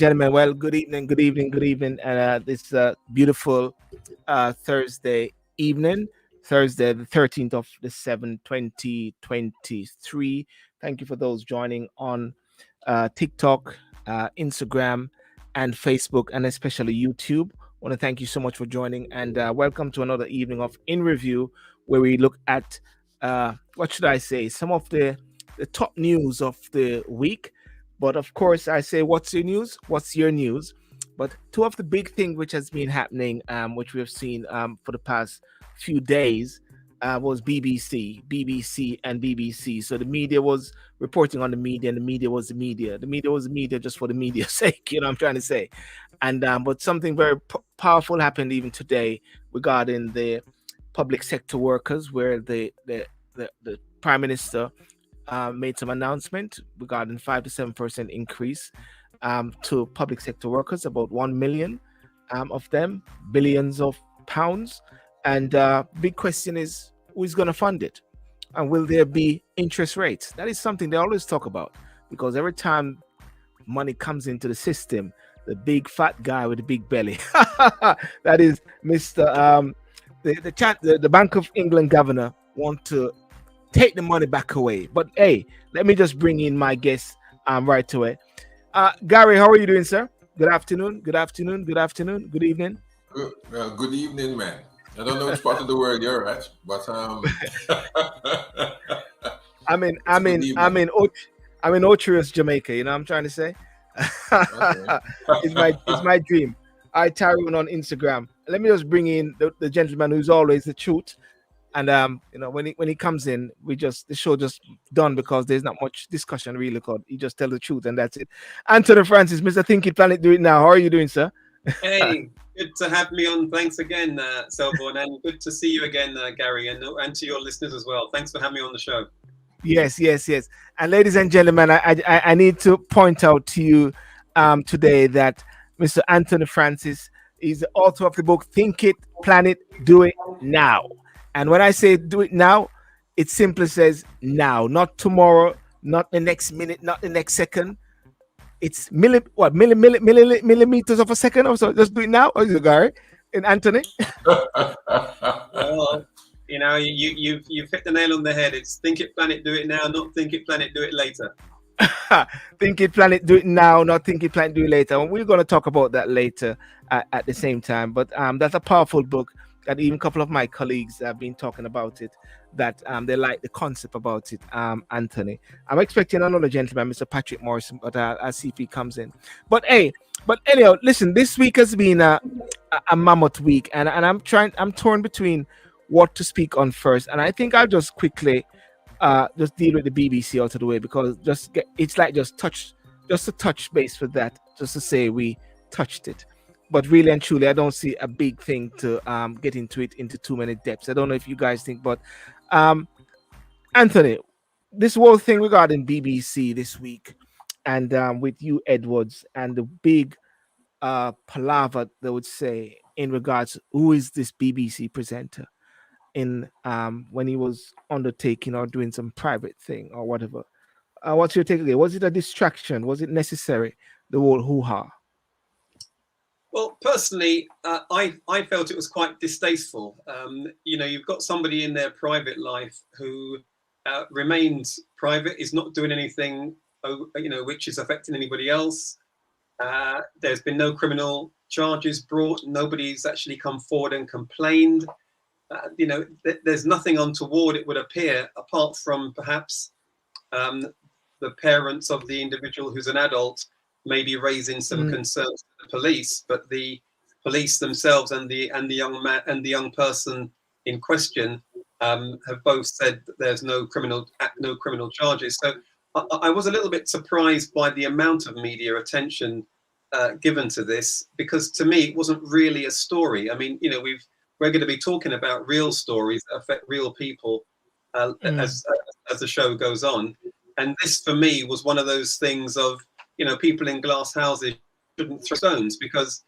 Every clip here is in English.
Gentlemen, well, good evening, good evening, good evening. This beautiful Thursday evening, Thursday, the 13th of the 7th, 2023. Thank you for those joining on TikTok, Instagram, and Facebook, and especially YouTube. I want to thank you so much for joining, and welcome to another evening of In Review, where we look at what should I say, some of the top news of the week. But of course, I say, what's your news? What's your news? But two of the big things which has been happening, which we have seen for the past few days, was BBC, and BBC. So the media was reporting on the media, and the media was the media. The media was the media just for the media's sake. You know what I'm trying to say? And but something very powerful happened even today regarding the public sector workers, where the prime minister made some announcement regarding 5 to 7% increase to public sector workers, about 1 million of them, billions of pounds. And big question is, who is going to fund it? And will there be interest rates? That is something they always talk about, because every time money comes into the system, the big fat guy with the big belly, that is Mr. The Bank of England governor, want to take the money back away. But hey, let me just bring in my guest right away. Garry, how are you doing, sir? Good afternoon, good afternoon, good afternoon, good evening. Good evening, man. I don't know which part of the world you're at, but I'm in it's good evening. Ocherous, Jamaica. You know what I'm trying to say? Okay. It's my dream. I Tyrone on Instagram. Let me just bring in the gentleman who's always the truth. And when he comes in, the show just done, because there's not much discussion really. Called he just tell the truth and that's it. Anthony Francis, Mr. Thinking Planet, do it now. How are you doing, sir? Hey, good to have me on. Thanks again, Sylbourne, and good to see you again, Garry, and to your listeners as well. Thanks for having me on the show. Yes. And ladies and gentlemen, I need to point out to you today that Mr. Anthony Francis is the author of the book Think It, Plan It, Do It Now. And when I say do it now, it simply says now, not tomorrow, not the next minute, not the next second. It's millimeters of a second or so. Just do it now. Or is it Garry and Anthony? Well, you've hit the nail on the head. It's think it, plan it, do it now, not think it, plan it, do it later. Think it, plan it, do it now, not think it, plan it, do it later. And we're going to talk about that later at the same time. But that's a powerful book. That even a couple of my colleagues have been talking about it, that they like the concept about it. Anthony, I'm expecting another gentleman, Mr. Patrick Morrison, but I'll see if he comes in. But anyhow, listen, this week has been a mammoth week, and I'm torn between what to speak on first, and I think I'll just quickly just deal with the BBC out of the way, because it's like just to touch base with that, just to say we touched it. But really and truly, I don't see a big thing to get into too many depths. I don't know if you guys think, but Anthony, this whole thing regarding BBC this week, and with you, Edwards, and the big palaver, they would say, in regards to who is this BBC presenter in when he was undertaking or doing some private thing or whatever. What's your take again? Was it a distraction? Was it necessary? The whole hoo-ha? Well, personally, I felt it was quite distasteful. You've got somebody in their private life who remains private, is not doing anything, which is affecting anybody else. There's been no criminal charges brought. Nobody's actually come forward and complained. There's nothing untoward, it would appear, apart from perhaps the parents of the individual who's an adult maybe raising some concerns to the police, but the police themselves and the young man and the young person in question have both said that there's no criminal charges. So I was a little bit surprised by the amount of media attention given to this, because to me it wasn't really a story. I mean, we're going to be talking about real stories that affect real people as the show goes on, and this for me was one of those things of, people in glass houses shouldn't throw stones, because,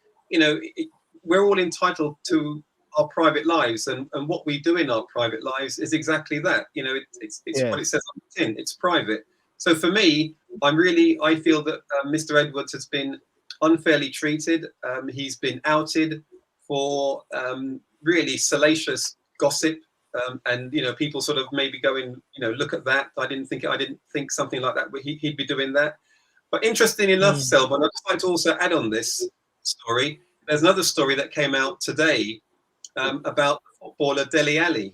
we're all entitled to our private lives, and what we do in our private lives is exactly that. It's what it says on the tin. It's private. So for me, I feel that Mr. Edwards has been unfairly treated. He's been outed for really salacious gossip, and people sort of maybe going, look at that. I didn't think something like that. He'd be doing that. But interesting enough, Sylbourne, I'd just like to also add on this story. There's another story that came out today about footballer Dele Alli.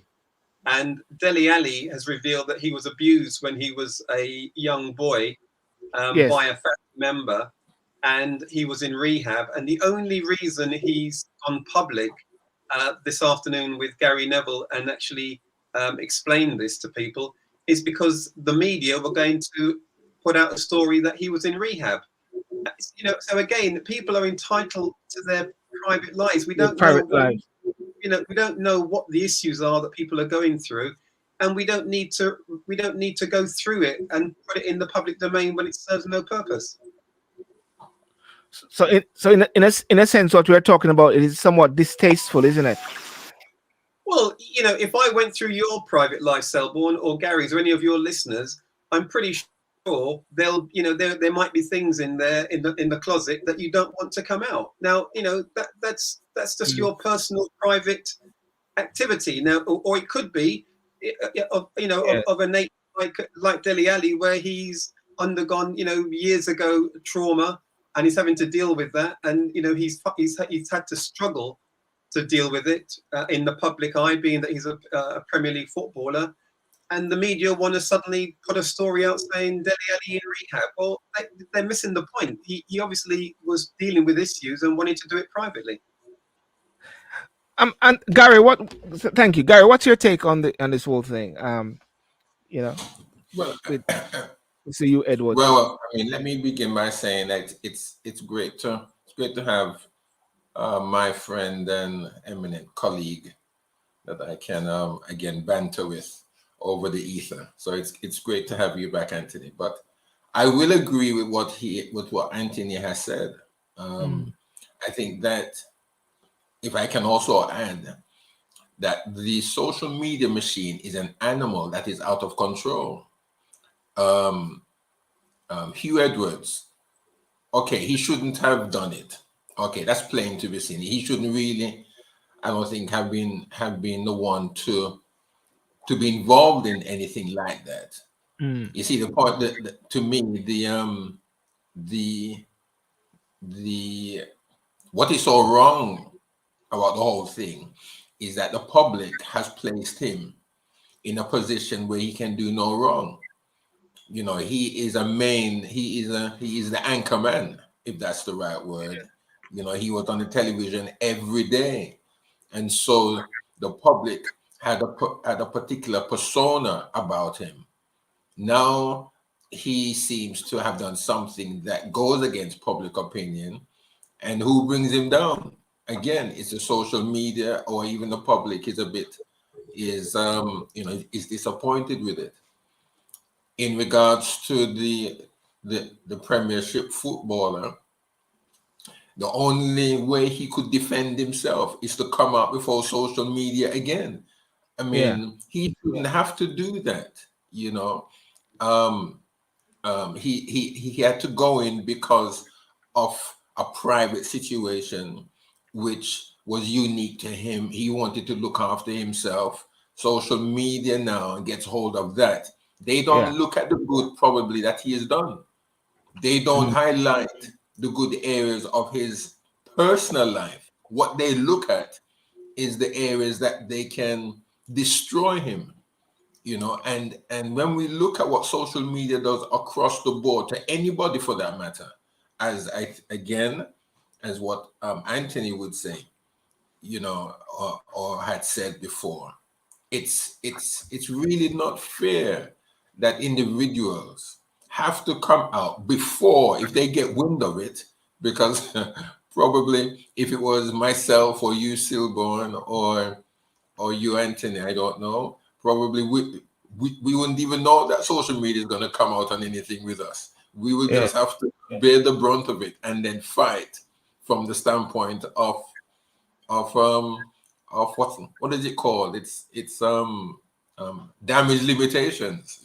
And Dele Alli has revealed that he was abused when he was a young boy by a family member, and he was in rehab. And the only reason he's gone public this afternoon with Garry Neville and actually explained this to people is because the media were going to put out a story that he was in rehab. So again, people are entitled to their private lives. We don't know we don't know what the issues are that people are going through, and we don't need to go through it and put it in the public domain when it serves no purpose. So in a sense, what we're talking about is somewhat distasteful, isn't it? Well, if I went through your private life, Sylbourne, or Garry's, or any of your listeners, I'm pretty sure there might be things in there in the closet that you don't want to come out. Now, that's just your personal private activity. Now, or it could be of a nature like Dele Alli, where he's undergone years ago trauma, and he's having to deal with that, and he's had to struggle to deal with it in the public eye, being that he's a Premier League footballer. And the media want to suddenly put a story out saying Dele Alli in rehab. Well, they're missing the point. He obviously was dealing with issues and wanted to do it privately. And Garry, thank you, Garry. What's your take on this whole thing? Well, see you, Edward. Well, I mean, let me begin by saying that it's great to have my friend and eminent colleague that I can again banter with over the ether. So it's great to have you back, Anthony. But I will agree with what Anthony has said. I think that if I can also add that the social media machine is an animal that is out of control. Hugh Edwards, okay, he shouldn't have done it. Okay, that's plain to be seen. He shouldn't really, I don't think, have been the one to be involved in anything like that. You see, the point that to me, the what is so wrong about the whole thing is that the public has placed him in a position where he can do no wrong. He is the anchor man, if that's the right word. He was on the television every day, and so the public had a particular persona about him. Now he seems to have done something that goes against public opinion, and who brings him down? Again, it's the social media, or even the public is disappointed with it. In regards to the Premiership footballer, the only way he could defend himself is to come out before social media again. I mean, he shouldn't have to do that. He had to go in because of a private situation which was unique to him. He wanted to look after himself. Social media now gets hold of that. They don't look at the good probably that he has done. They don't highlight the good areas of his personal life. What they look at is the areas that they can destroy him. And when we look at what social media does across the board to anybody for that matter, as what Anthony would say, or had said before, it's really not fair that individuals have to come out before, if they get wind of it, because probably if it was myself or you, Sylbourne, or you, Anthony, I don't know, probably we wouldn't even know that social media is going to come out on anything with us. We would just have to bear the brunt of it and then fight from the standpoint of what is it called? It's damage limitations.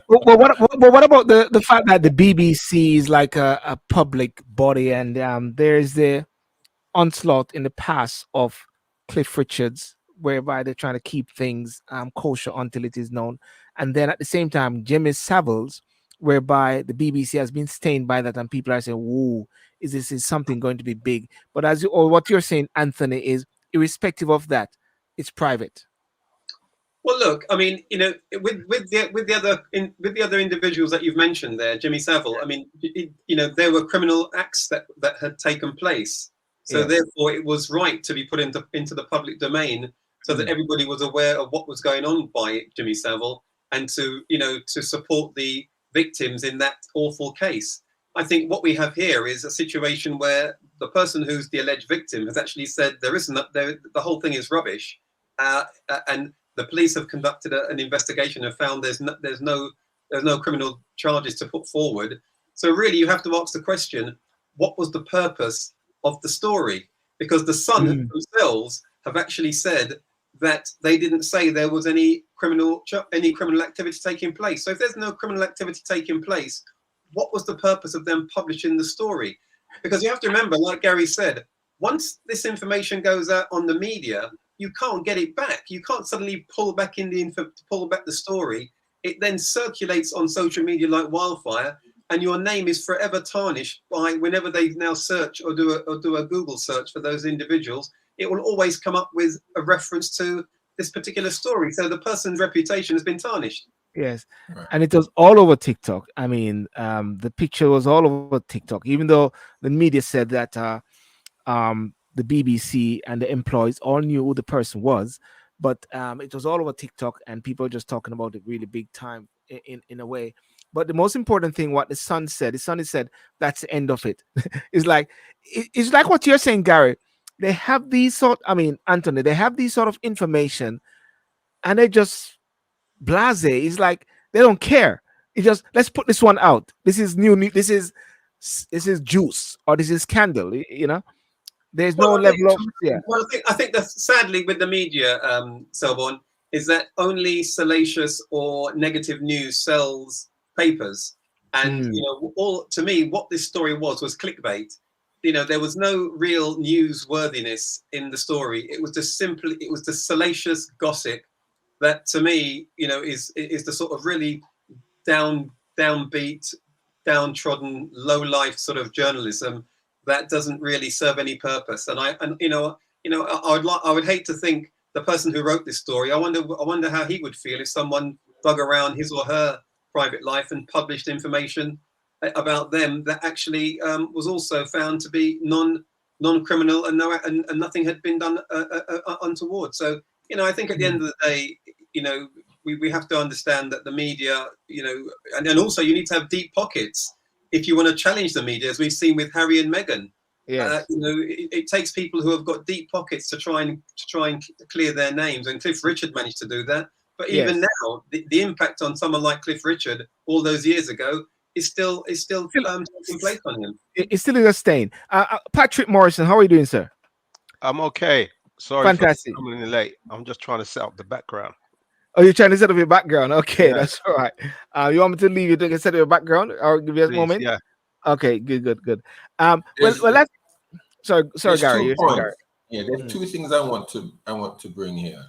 What about the fact that the BBC is like a public body, and there's the onslaught in the past of Cliff Richards, whereby they're trying to keep things kosher until it is known, and then at the same time, Jimmy Savile's, whereby the BBC has been stained by that, and people are saying, "Whoa, is something going to be big?" But or what you're saying, Anthony, is irrespective of that, it's private. Well, look, I mean, with the other individuals that you've mentioned there, Jimmy Savile. I mean, there were criminal acts that had taken place, so Yes. therefore it was right to be put into the public domain, so that everybody was aware of what was going on by Jimmy Savile, and to support the victims in that awful case. I think what we have here is a situation where the person who's the alleged victim has actually said the whole thing is rubbish, and the police have conducted an investigation and found there's no criminal charges to put forward. So really, you have to ask the question: what was the purpose of the story? Because the Sun themselves have actually said that they didn't say there was any criminal activity taking place. So if there's no criminal activity taking place, what was the purpose of them publishing the story? Because you have to remember, like Garry said, once this information goes out on the media, you can't get it back. You can't suddenly pull back the story. It then circulates on social media like wildfire, and your name is forever tarnished by whenever they now search or do a Google search for those individuals. It will always come up with a reference to this particular story. So the person's reputation has been tarnished. Yes, and it was all over TikTok. I mean, the picture was all over TikTok, even though the media said that the BBC and the employees all knew who the person was, but it was all over TikTok, and people were just talking about it really big time in a way. But the most important thing, what the Sun said, that's the end of it. It's like what you're saying, Garry. They have Anthony, they have these sort of information, and they just blase. It's like they don't care. It's just, let's put this one out. This is new. This is juice, or this is scandal. There's no level of Well, I think that sadly with the media, Sylbourne, is that only salacious or negative news sells papers, and to me, what this story was clickbait. There was no real newsworthiness in the story. It was the salacious gossip that, to me, is the sort of really downbeat, downtrodden, low life sort of journalism that doesn't really serve any purpose. And I would hate to think the person who wrote this story. I wonder how he would feel if someone dug around his or her private life and published information about them that actually was also found to be non-criminal, and nothing had been done untoward. So I think at the end of the day, we have to understand that the media, and also you need to have deep pockets if you want to challenge the media, as we've seen with Harry and Meghan. Yes. It takes people who have got deep pockets to try and clear their names, and Cliff Richard managed to do that. But even now, the impact on someone like Cliff Richard all those years ago is still taking place on him. It's still a stain. Patrick Morrison, how are you doing, sir? I'm okay. Sorry Fantastic. for coming in late. I'm just trying to set up the background. Oh, you're trying to set up your background? Okay, Yeah. that's all right. You want me to leave you to set up your background, or give you a moment? Yeah. Okay, good. Let's. Sorry, Garry. You're saying, Garry. Yeah, there's two things I want to bring here,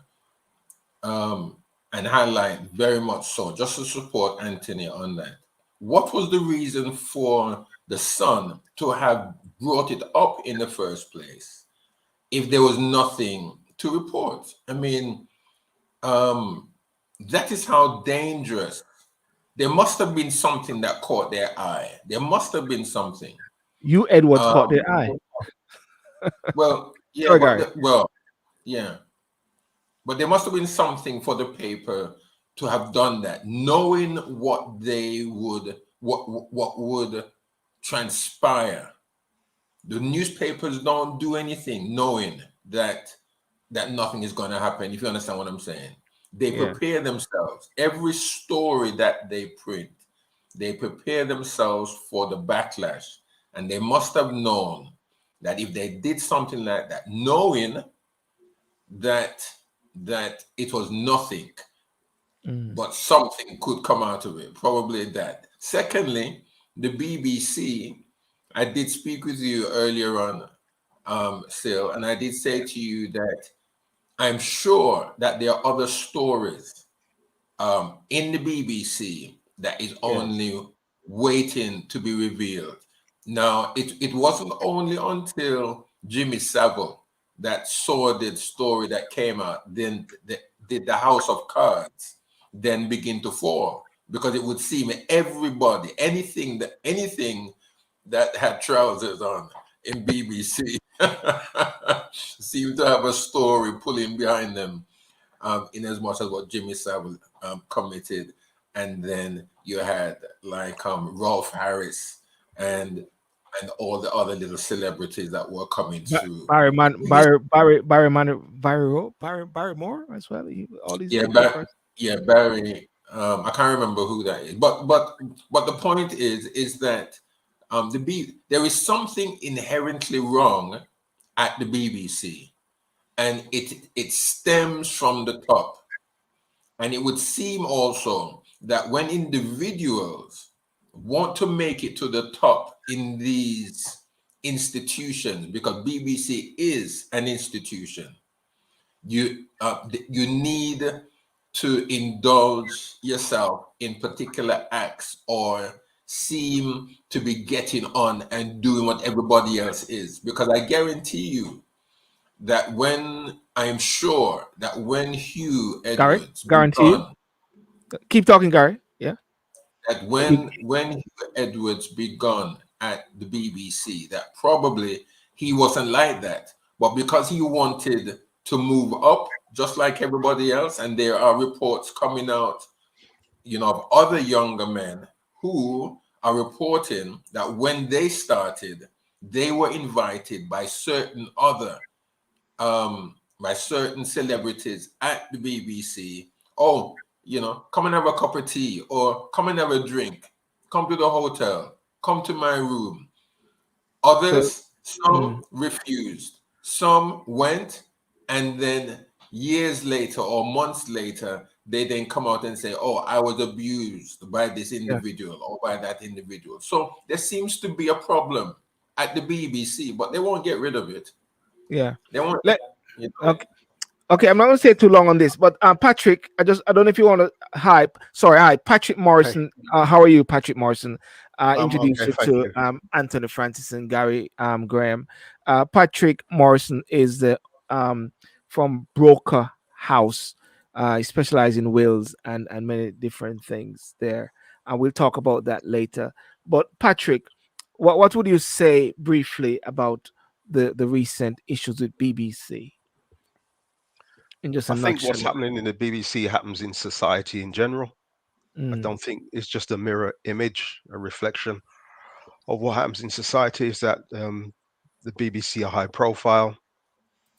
and highlight very much so, just to support Anthony on that. What was the reason for the Sun to have brought it up in the first place if there was nothing to report? I mean, that is how dangerous. There must have been something that caught their eye. There must have been something. You, Edward, caught their eye. Well, yeah, Sorry, yeah. But there must have been something for the paper to have done that, knowing what would transpire. The newspapers don't do anything knowing that nothing is going to happen, if you understand what I'm saying. They prepare themselves. Every story that they print, they prepare themselves for the backlash. And they must have known that if they did something like that, knowing that it was nothing, but something could come out of it. Probably that. Secondly, the BBC. I did speak with you earlier on, Sil, and I did say to you that I'm sure that there are other stories in the BBC that is Yes. only waiting to be revealed. Now, it wasn't only until Jimmy Savile, that sordid story that came out, then did the House of Cards then begin to fall, because it would seem everybody, anything that had trousers on in BBC seemed to have a story pulling behind them, in as much as what Jimmy Savile committed. And then you had like Rolf Harris and all the other little celebrities that were coming through. Biggest, Barrymore as well. All these yeah, different persons. yeah, Barry. I can't remember who that is, but the point is that there is something inherently wrong at the BBC, and it stems from the top. And it would seem also that when individuals want to make it to the top in these institutions, because BBC is an institution, you need to indulge yourself in particular acts or seem to be getting on and doing what everybody else is. Because I guarantee you that I'm sure that when Hugh Gary, Edwards guarantee you. begun, Keep talking, Gary. Yeah. that You- when Hugh Edwards begun at the BBC, that probably he wasn't like that, but because he wanted to move up just like everybody else, and there are reports coming out, of other younger men who are reporting that when they started, they were invited by certain celebrities at the BBC. Oh, come and have a cup of tea, or come and have a drink. Come to the hotel. Come to my room. So, Others, mm, some refused. Some went, and then years later or months later, they then come out and say, "Oh, I was abused by this yeah, individual or by that individual." So there seems to be a problem at the BBC, but they won't get rid of it. yeah. They won't. Let You know, Okay. Okay, I'm not gonna stay too long on this, but Patrick, I don't know if you want to hi, Patrick Okay. Morrison. How are you, Patrick Morrison? Introduce Okay, you thank to you. Anthony Francis and Gary Graham. Patrick Morrison is the from Broker House. He specializes in wills and many different things there, and we'll talk about that later. But Patrick, what would you say briefly about the recent issues with BBC in just I a think what's nutshell? happening in the BBC happens in society in general. I Mm, don't think it's just a mirror image, a reflection of what happens in society. Is that the BBC are high profile?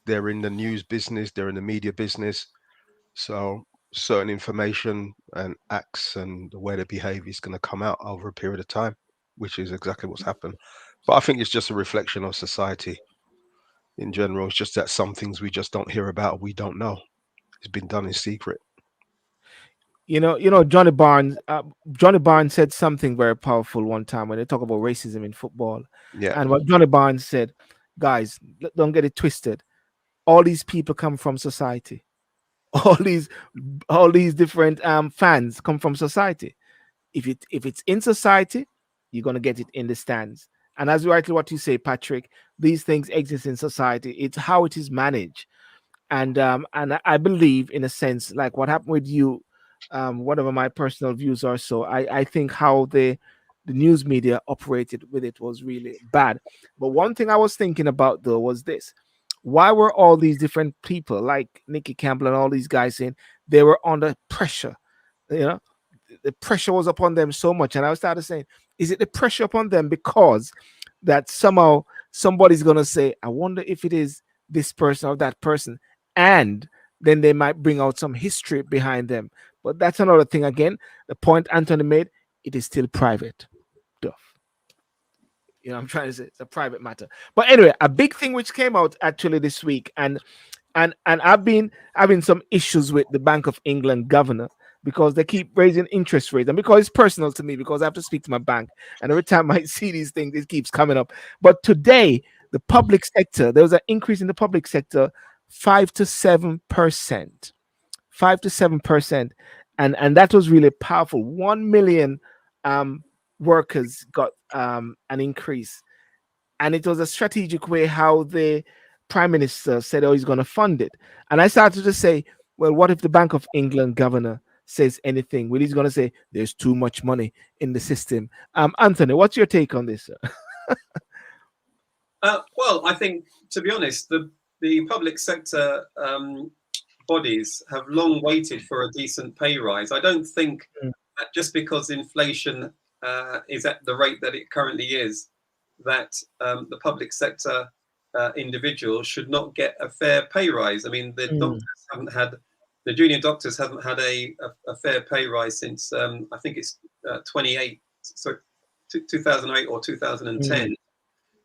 They're in the news business. They're in the media business. So certain information and acts and the way they behave is going to come out over a period of time, which is exactly what's happened. But I think it's just a reflection of society in general. It's just that some things we just don't hear about, we don't know. It's been done in secret. Johnny Barnes. Johnny Barnes said something very powerful one time when they talk about racism in football, Yeah, and what Johnny Barnes said, guys, don't get it twisted. All these people come from society. All these, all these different fans come from society. If it's in society, you're gonna get it in the stands. And as rightly what you say, Patrick, these things exist in society. It's how it is managed. And I believe in a sense like what happened with you, whatever my personal views are, so I think how the news media operated with it was really bad. But one thing I was thinking about though was this: why were all these different people like Nikki Campbell and all these guys saying they were under pressure? you know the pressure was upon them so much, and I started saying, is it the pressure upon them because that somehow somebody's gonna say, I wonder if it is this person or that person, and then they might bring out some history behind them. But that's another thing again. The point Anthony made, it is still private stuff. I'm trying to say it's a private matter. But anyway, a big thing which came out actually this week, and I've been having some issues with the Bank of England governor. because they keep raising interest rates, and because it's personal to me, because I have to speak to my bank, and every time I see these things, it keeps coming up. But today, the public sector, there was an increase in the public sector, 5 to 7%, 5 to 7%, and that was really powerful. 1 million workers got an increase, and it was a strategic way how the prime minister said, "Oh, he's going to fund it." And I started to say, "Well, what if the Bank of England governor says anything? Well, he's going to say there's too much money in the system." Anthony, what's your take on this, sir? Well, I think, to be honest, the public sector bodies have long waited for a decent pay rise. I don't think that just because inflation is at the rate that it currently is, that the public sector individuals should not get a fair pay rise. I mean, the junior doctors haven't had a fair pay rise since I think it's 2008 or 2010.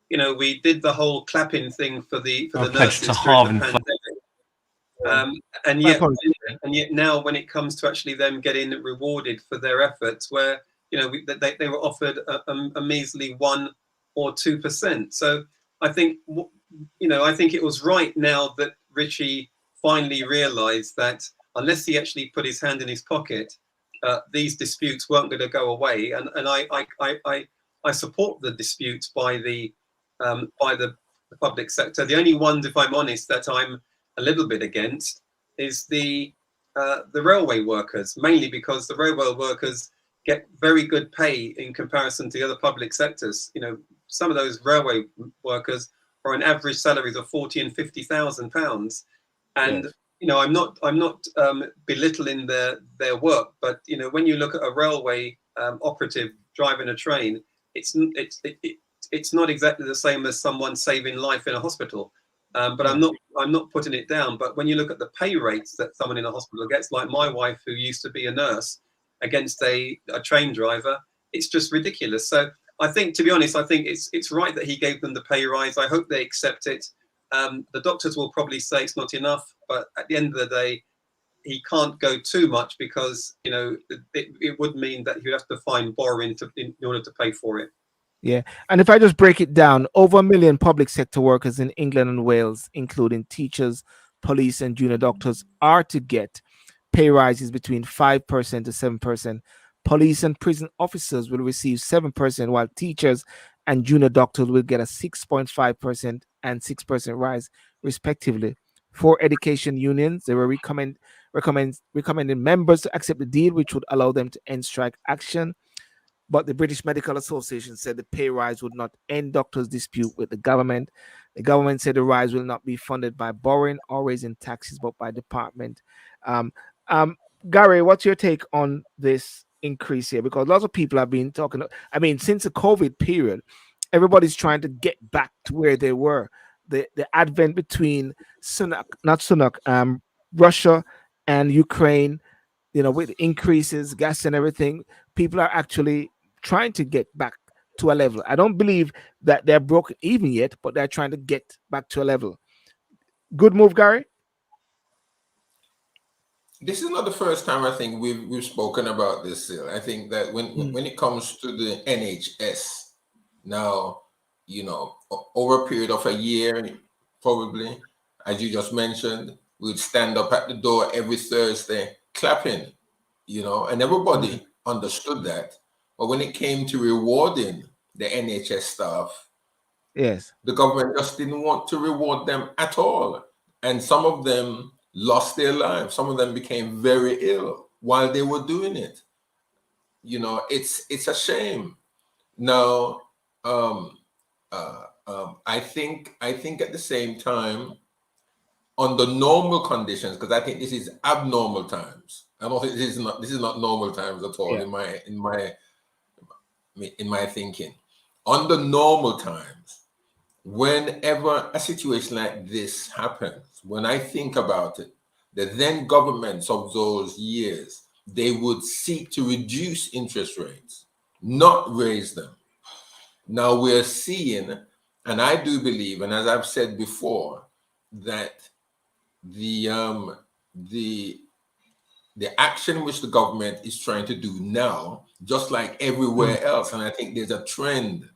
You know, we did the whole clapping thing for the nurses during the pandemic, and yet now, when it comes to actually them getting rewarded for their efforts, where they were offered a measly 1 or 2%. So I think I think it was right now that Richie finally realised that unless he actually put his hand in his pocket, these disputes weren't going to go away. And I support the disputes by the public sector. The only ones, if I'm honest, that I'm a little bit against is the railway workers, mainly because the railway workers get very good pay in comparison to the other public sectors. You know, some of those railway workers are on average salaries of £40,000 and £50,000, and Yes. I'm not belittling their work, but when you look at a railway operative driving a train, it's not exactly the same as someone saving life in a hospital. But I'm not putting it down. But when you look at the pay rates that someone in a hospital gets, like my wife, who used to be a nurse, against a train driver, it's just ridiculous. So I think, to be honest, I think it's right that he gave them the pay rise. I hope they accept it. The doctors will probably say it's not enough, but at the end of the day, he can't go too much, because it would mean that he'd have to find borrowing in order to pay for it. Yeah. And if I just break it down, over 1 million public sector workers in England and Wales, including teachers, police, and junior doctors, are to get pay rises between 5% to 7%. Police and prison officers will receive 7%, while teachers and junior doctors will get a 6.5% and 6% rise, respectively. For education unions, they were recommending members to accept the deal, which would allow them to end strike action. But the British Medical Association said the pay rise would not end doctors' dispute with the government. The government said the rise will not be funded by borrowing or raising taxes, but by department. Um, Garry, what's your take on this increase here? Because lots of people have been talking. I mean, since the COVID period, everybody's trying to get back to where they were. The advent between Russia and Ukraine, with increases, gas and everything, people are actually trying to get back to a level. I don't believe that they're broken even yet, but they're trying to get back to a level. Good move, Garry. This is not the first time I think we've spoken about this. I think that when it comes to the NHS, now, over a period of a year, probably, as you just mentioned, we'd stand up at the door every Thursday clapping, and everybody understood that. But when it came to rewarding the NHS staff, yes, the government just didn't want to reward them at all. And some of them lost their lives. Some of them became very ill while they were doing it. It's a shame. Now, I think at the same time, under normal conditions, because I think this is abnormal times. I don't think this is not normal times at all. Yeah. in my thinking. Under normal times, whenever a situation like this happens, when I think about it, the then governments of those years, they would seek to reduce interest rates, not raise them. Now we're seeing, and I do believe, and as I've said before, that the the action which the government is trying to do now, just like everywhere else, and I think there's a trend.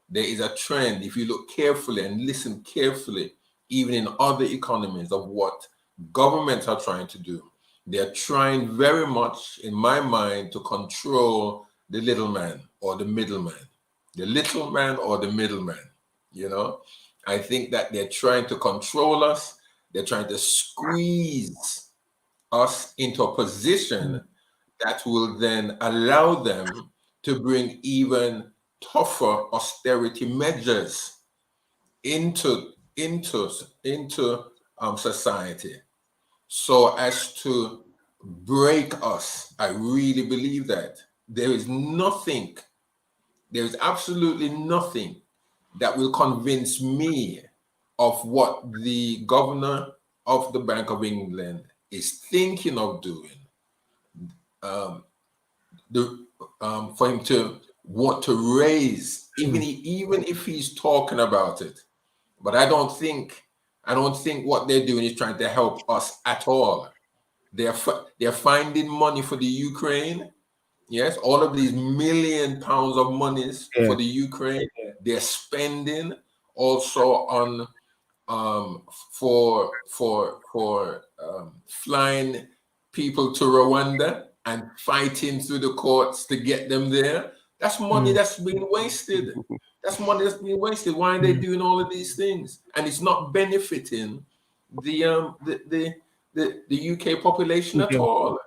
There is a trend, if you look carefully and listen carefully, even in other economies, of what governments are trying to do. They're trying very much, in my mind, to control the little man or the middleman. The little man or the middleman, you know? I think that they're trying to control us. They're trying to squeeze us into a position that will then allow them to bring even tougher austerity measures into society, so as to break us. I really believe that there is absolutely nothing that will convince me of what the governor of the Bank of England is thinking of doing. For him to want to raise, even if he's talking about it, but I don't think what they're doing is trying to help us at all. They're finding money for the Ukraine. Yes, all of these £1 million of monies for the Ukraine. They're spending also on for flying people to Rwanda and fighting through the courts to get them there. That's money that's being wasted. That's money that's being wasted. Why are they doing all of these things? And it's not benefiting the UK population at all.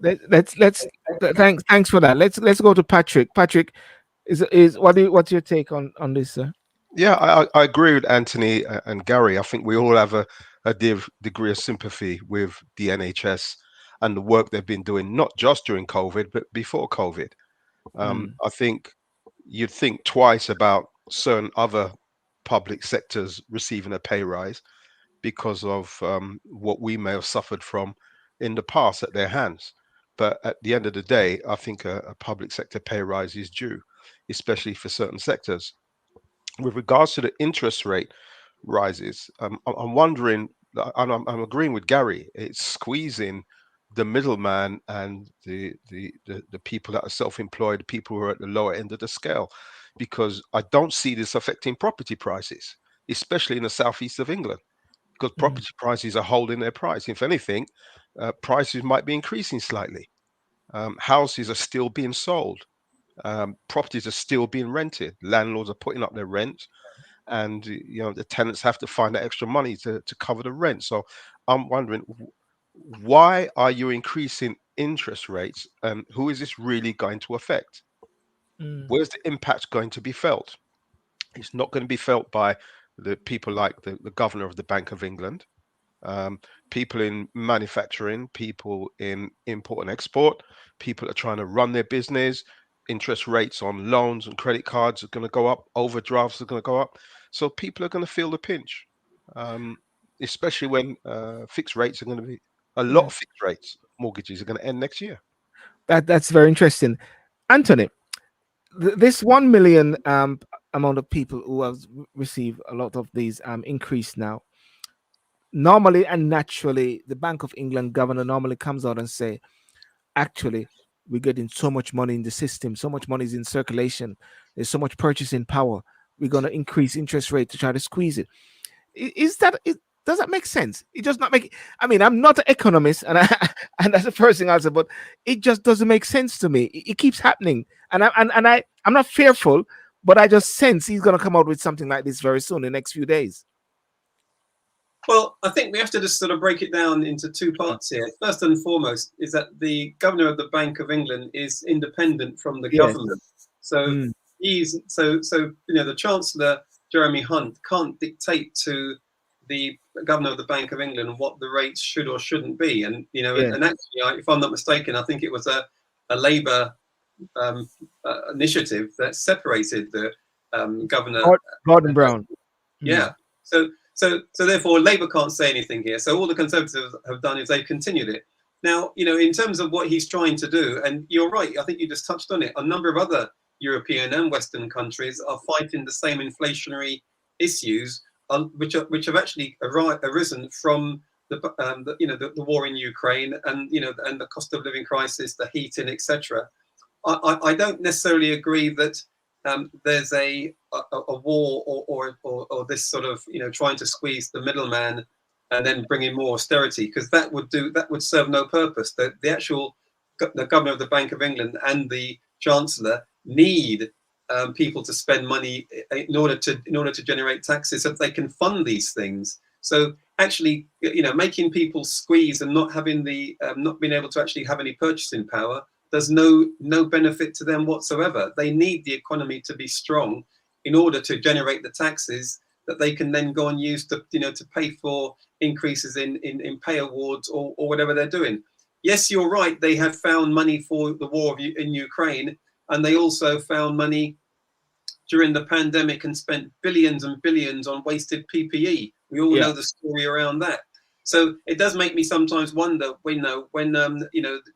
Let's thanks for that. Let's go to Patrick. Patrick, what's your take on this, sir? Yeah, I agree with Anthony and Garry. I think we all have a degree of sympathy with the NHS and the work they've been doing, not just during COVID, but before COVID. I think you'd think twice about certain other public sectors receiving a pay rise because of what we may have suffered from in the past at their hands. But at the end of the day, I think a public sector pay rise is due, especially for certain sectors. With regards to the interest rate rises, I'm wondering, and I'm agreeing with Garry, it's squeezing the middleman and the people that are self-employed, people who are at the lower end of the scale, because I don't see this affecting property prices, especially in the southeast of England, because property prices are holding their price. If anything, prices might be increasing slightly. Houses are still being sold. Properties are still being rented. Landlords are putting up their rent, and the tenants have to find that extra money to cover the rent. So I'm wondering, why are you increasing interest rates, and who is this really going to affect? Where's the impact going to be felt? It's not going to be felt by the people like the governor of the Bank of England, people in manufacturing, people in import and export, people are trying to run their business. Interest rates on loans and credit cards are going to go up, overdrafts are going to go up, so people are going to feel the pinch, especially when fixed rates are going to be a lot of fixed rates. Mortgages are going to end next year. That's very interesting. Anthony, this 1 million amount of people who have received a lot of these increase now, normally and naturally, the Bank of England governor normally comes out and say, actually, we're getting so much money in the system, so much money is in circulation, there's so much purchasing power, we're going to increase interest rate to try to squeeze it. Does that make sense? It does not make. I mean, I'm not an economist, and and that's the first thing I'll say, but it just doesn't make sense to me. It keeps happening, and I'm not fearful, but I just sense he's going to come out with something like this very soon, in the next few days. Well, I think we have to just sort of break it down into two parts here. First and foremost is that the governor of the Bank of England is independent from the government. So the Chancellor Jeremy Hunt can't dictate to the governor of the Bank of England what the rates should or shouldn't be. And and actually, if I'm not mistaken, I think it was a Labour initiative that separated the governor Gordon Brown. Yeah. So therefore, Labour can't say anything here. So all the Conservatives have done is they've continued it. Now, in terms of what he's trying to do, and you're right, I think you just touched on it, a number of other European and Western countries are fighting the same inflationary issues, which have actually arisen from the war in Ukraine, and and the cost of living crisis, the heating, etc. I don't necessarily agree that there's a war or this sort of trying to squeeze the middleman and then bring in more austerity, because that would serve no purpose. The governor of the Bank of England and the chancellor need people to spend money in order to generate taxes so that they can fund these things. So actually, making people squeeze and not having not being able to actually have any purchasing power, there's no benefit to them whatsoever. They need the economy to be strong in order to generate the taxes that they can then go and use to pay for increases in pay awards or whatever they're doing. Yes, you're right. They have found money for the war in Ukraine, and they also found money during the pandemic and spent billions and billions on wasted PPE. We all know the story around that. So it does make me sometimes wonder when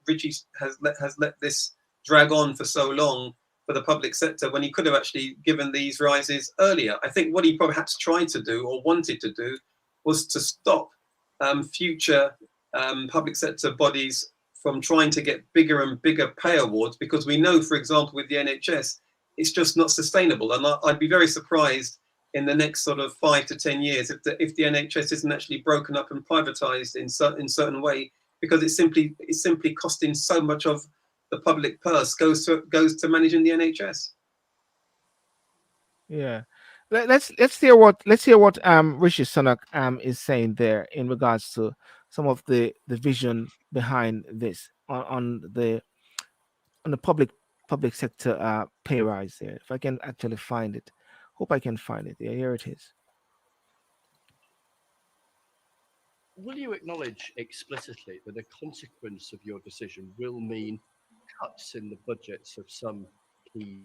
Richie has let this drag on for so long for the public sector, when he could have actually given these rises earlier. I think what he perhaps tried to do or wanted to do was to stop future public sector bodies from trying to get bigger and bigger pay awards, because we know, for example, with the NHS, it's just not sustainable. And I'd be very surprised in the next sort of 5 to 10 years if the NHS isn't actually broken up and privatized in certain way, because it's simply costing so much of the public purse goes to managing the NHS. Yeah. Let's hear what Rishi Sunak is saying there in regards to some of the vision behind this on the public sector pay rise there. If I can actually find it. Hope I can find it. Yeah, here it is. Will you acknowledge explicitly that a consequence of your decision will mean cuts in the budgets of some key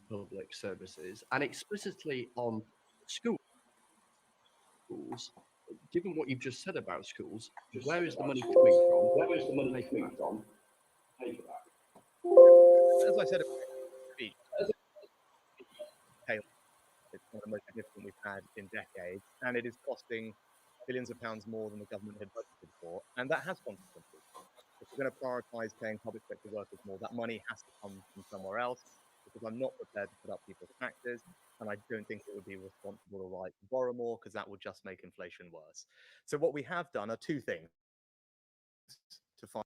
public services, and explicitly on schools? Given what you've just said about schools, where is the money coming from? Where is the money coming from? As I said, it's one of the most significant we've had in decades, and it is costing billions of pounds more than the government had budgeted for, and that has consequences. If we're going to prioritise paying public sector workers more, that money has to come from somewhere else, because I'm not prepared to put up people's taxes, and I don't think it would be responsible or right to borrow more, because that would just make inflation worse. So what we have done are two things to find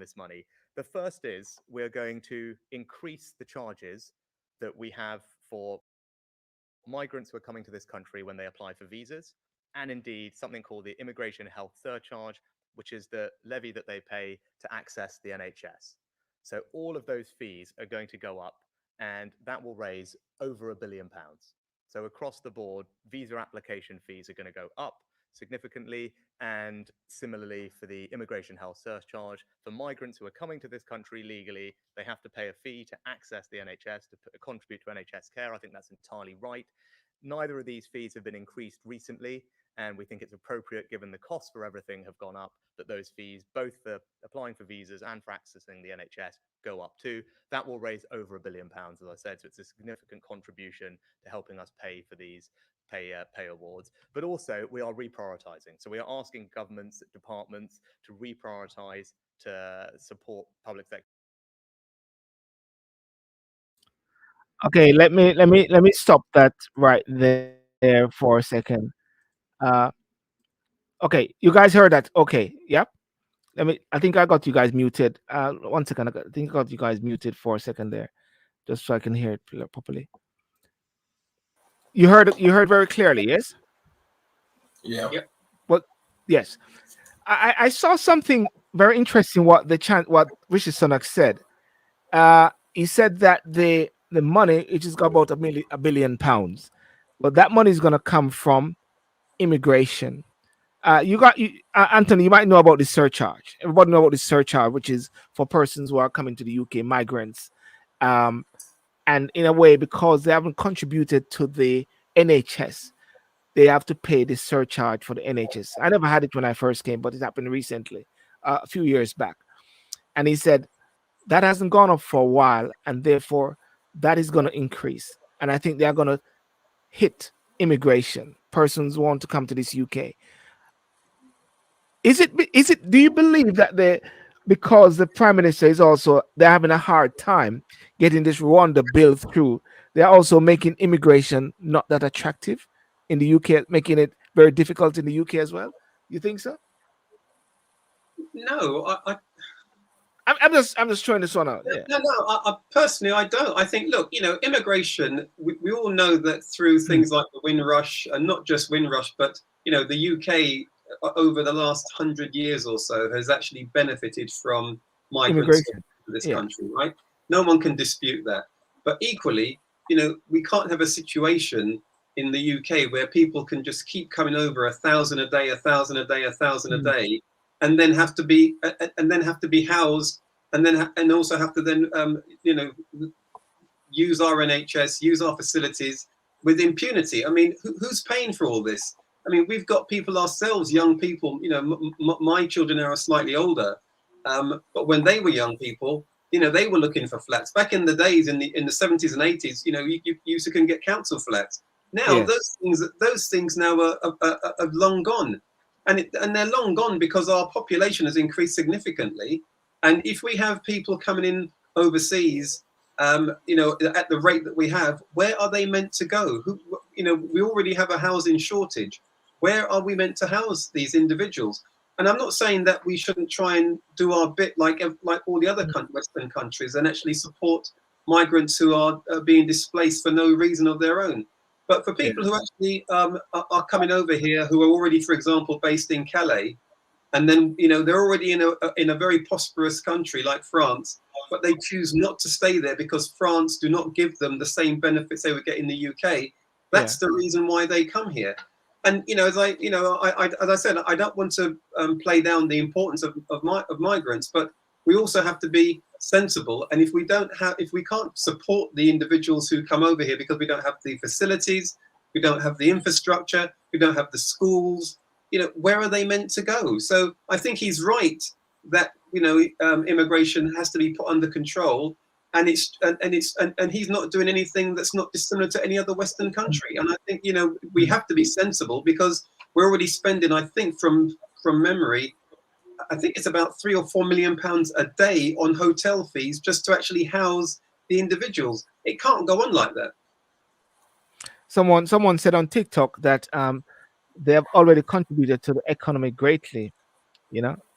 this money. The first is we're going to increase the charges that we have for migrants who are coming to this country when they apply for visas, and indeed something called the immigration health surcharge, which is the levy that they pay to access the NHS. So all of those fees are going to go up, and that will raise over £1 billion. So across the board, visa application fees are going to go up significantly, and similarly for the immigration health surcharge, for migrants who are coming to this country legally, they have to pay a fee to access the NHS, to contribute to NHS care. I think that's entirely right. Neither of these fees have been increased recently, and we think it's appropriate, given the costs for everything have gone up, that those fees, both for applying for visas and for accessing the NHS, go up too. That will raise over £1 billion, as I said, so it's a significant contribution to helping us pay for these pay awards. But also we are reprioritizing. So we are asking governments, departments to reprioritize to support public sector. Okay, let me stop that right there for a second. Uh okay, you guys heard that. Okay, yep. I think I got you guys muted. 1 second. I think I got you guys muted for a second there, just so I can hear it properly. You heard very clearly, yes? Yeah. Yep. Well, yes. I saw something very interesting. What Rishi Sunak said. He said that the money, it just got about £1 billion, but that money is going to come from immigration. Anthony, you might know about the surcharge. Everybody know about the surcharge, which is for persons who are coming to the UK, migrants, and in a way, because they haven't contributed to the NHS, they have to pay the surcharge for the NHS. I never had it when I first came, but it happened recently, a few years back. And he said that hasn't gone up for a while, and therefore that is going to increase. And I think they are going to hit immigration persons want to come to this UK. Is it? Do you believe that because the prime minister is also they're having a hard time getting this Rwanda bill through, they're also making immigration not that attractive in the UK, making it very difficult in the UK as well? You think so? No, I'm just throwing this one out. Yeah. no. I personally, I don't. I think, look, immigration. We all know that through things like the Windrush, and not just Windrush, but the UK over the last 100 years or so has actually benefited from migrants Immigration. to this Yeah. country, right? No one can dispute that. But equally, we can't have a situation in the UK where people can just keep coming over 1,000 a day, 1,000 a day, 1,000 a day, and then have to be housed, and also have to then use our NHS, use our facilities with impunity. I mean, who's paying for all this? I mean, we've got people ourselves, young people. My children are slightly older, but when they were young people, they were looking for flats back in the days in the 70s and 80s. You used to can get council flats. Now those things now are long gone, and they're long gone because our population has increased significantly. And if we have people coming in overseas, at the rate that we have, where are they meant to go? We already have a housing shortage. Where are we meant to house these individuals? And I'm not saying that we shouldn't try and do our bit like all the other Western countries and actually support migrants who are being displaced for no reason of their own. But for people who actually are coming over here, who are already, for example, based in Calais, and then they're already in a very prosperous country like France, but they choose not to stay there because France do not give them the same benefits they would get in the UK. That's the reason why they come here. And as I said, I don't want to play down the importance of migrants, but we also have to be sensible. And if we can't support the individuals who come over here because we don't have the facilities, we don't have the infrastructure, we don't have the schools, where are they meant to go? So I think he's right that immigration has to be put under control, and he's not doing anything that's not dissimilar to any other Western country. And I think we have to be sensible because we're already spending, I think from memory, I think it's about £3 or £4 million a day on hotel fees just to actually house the individuals. It can't go on like that. Someone said on TikTok that they have already contributed to the economy greatly,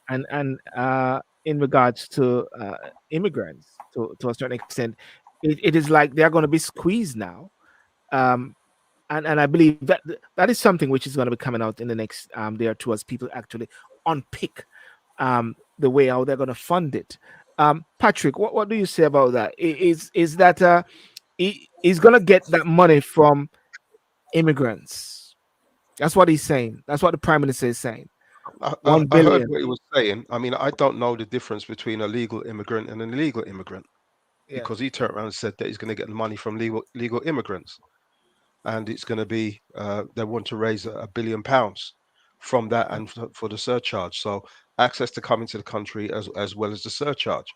and in regards to immigrants to a certain extent, it is like they're going to be squeezed now, and I believe that is something which is going to be coming out in the next day or two as people actually unpick the way how they're going to fund it. Patrick, what do you say about that? Is that he's going to get that money from immigrants? That's what he's saying. That's what the prime minister is saying. I 1 heard billion. what he was saying. I mean, I don't know the difference between a legal immigrant and an illegal immigrant Yeah. because he turned around and said that he's going to get the money from legal immigrants, and it's going to be they want to raise £1 billion from that and for the surcharge. So access to come into the country as well as the surcharge.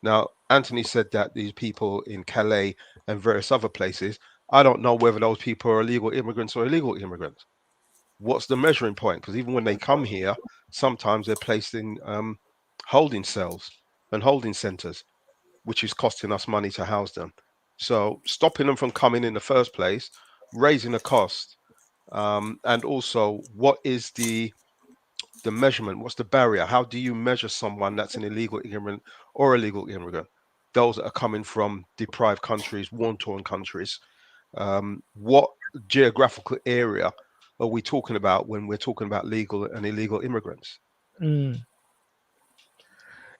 Now, Anthony said that these people in Calais and various other places, I don't know whether those people are illegal immigrants or illegal immigrants. What's the measuring point? Because even when they come here, sometimes they're placed in holding cells and holding centers, which is costing us money to house them. So stopping them from coming in the first place, raising the cost, and also what is the measurement? What's the barrier? How do you measure someone that's an illegal immigrant or illegal immigrant? Those that are coming from deprived countries, war-torn countries. What geographical area are we talking about when we're talking about legal and illegal immigrants?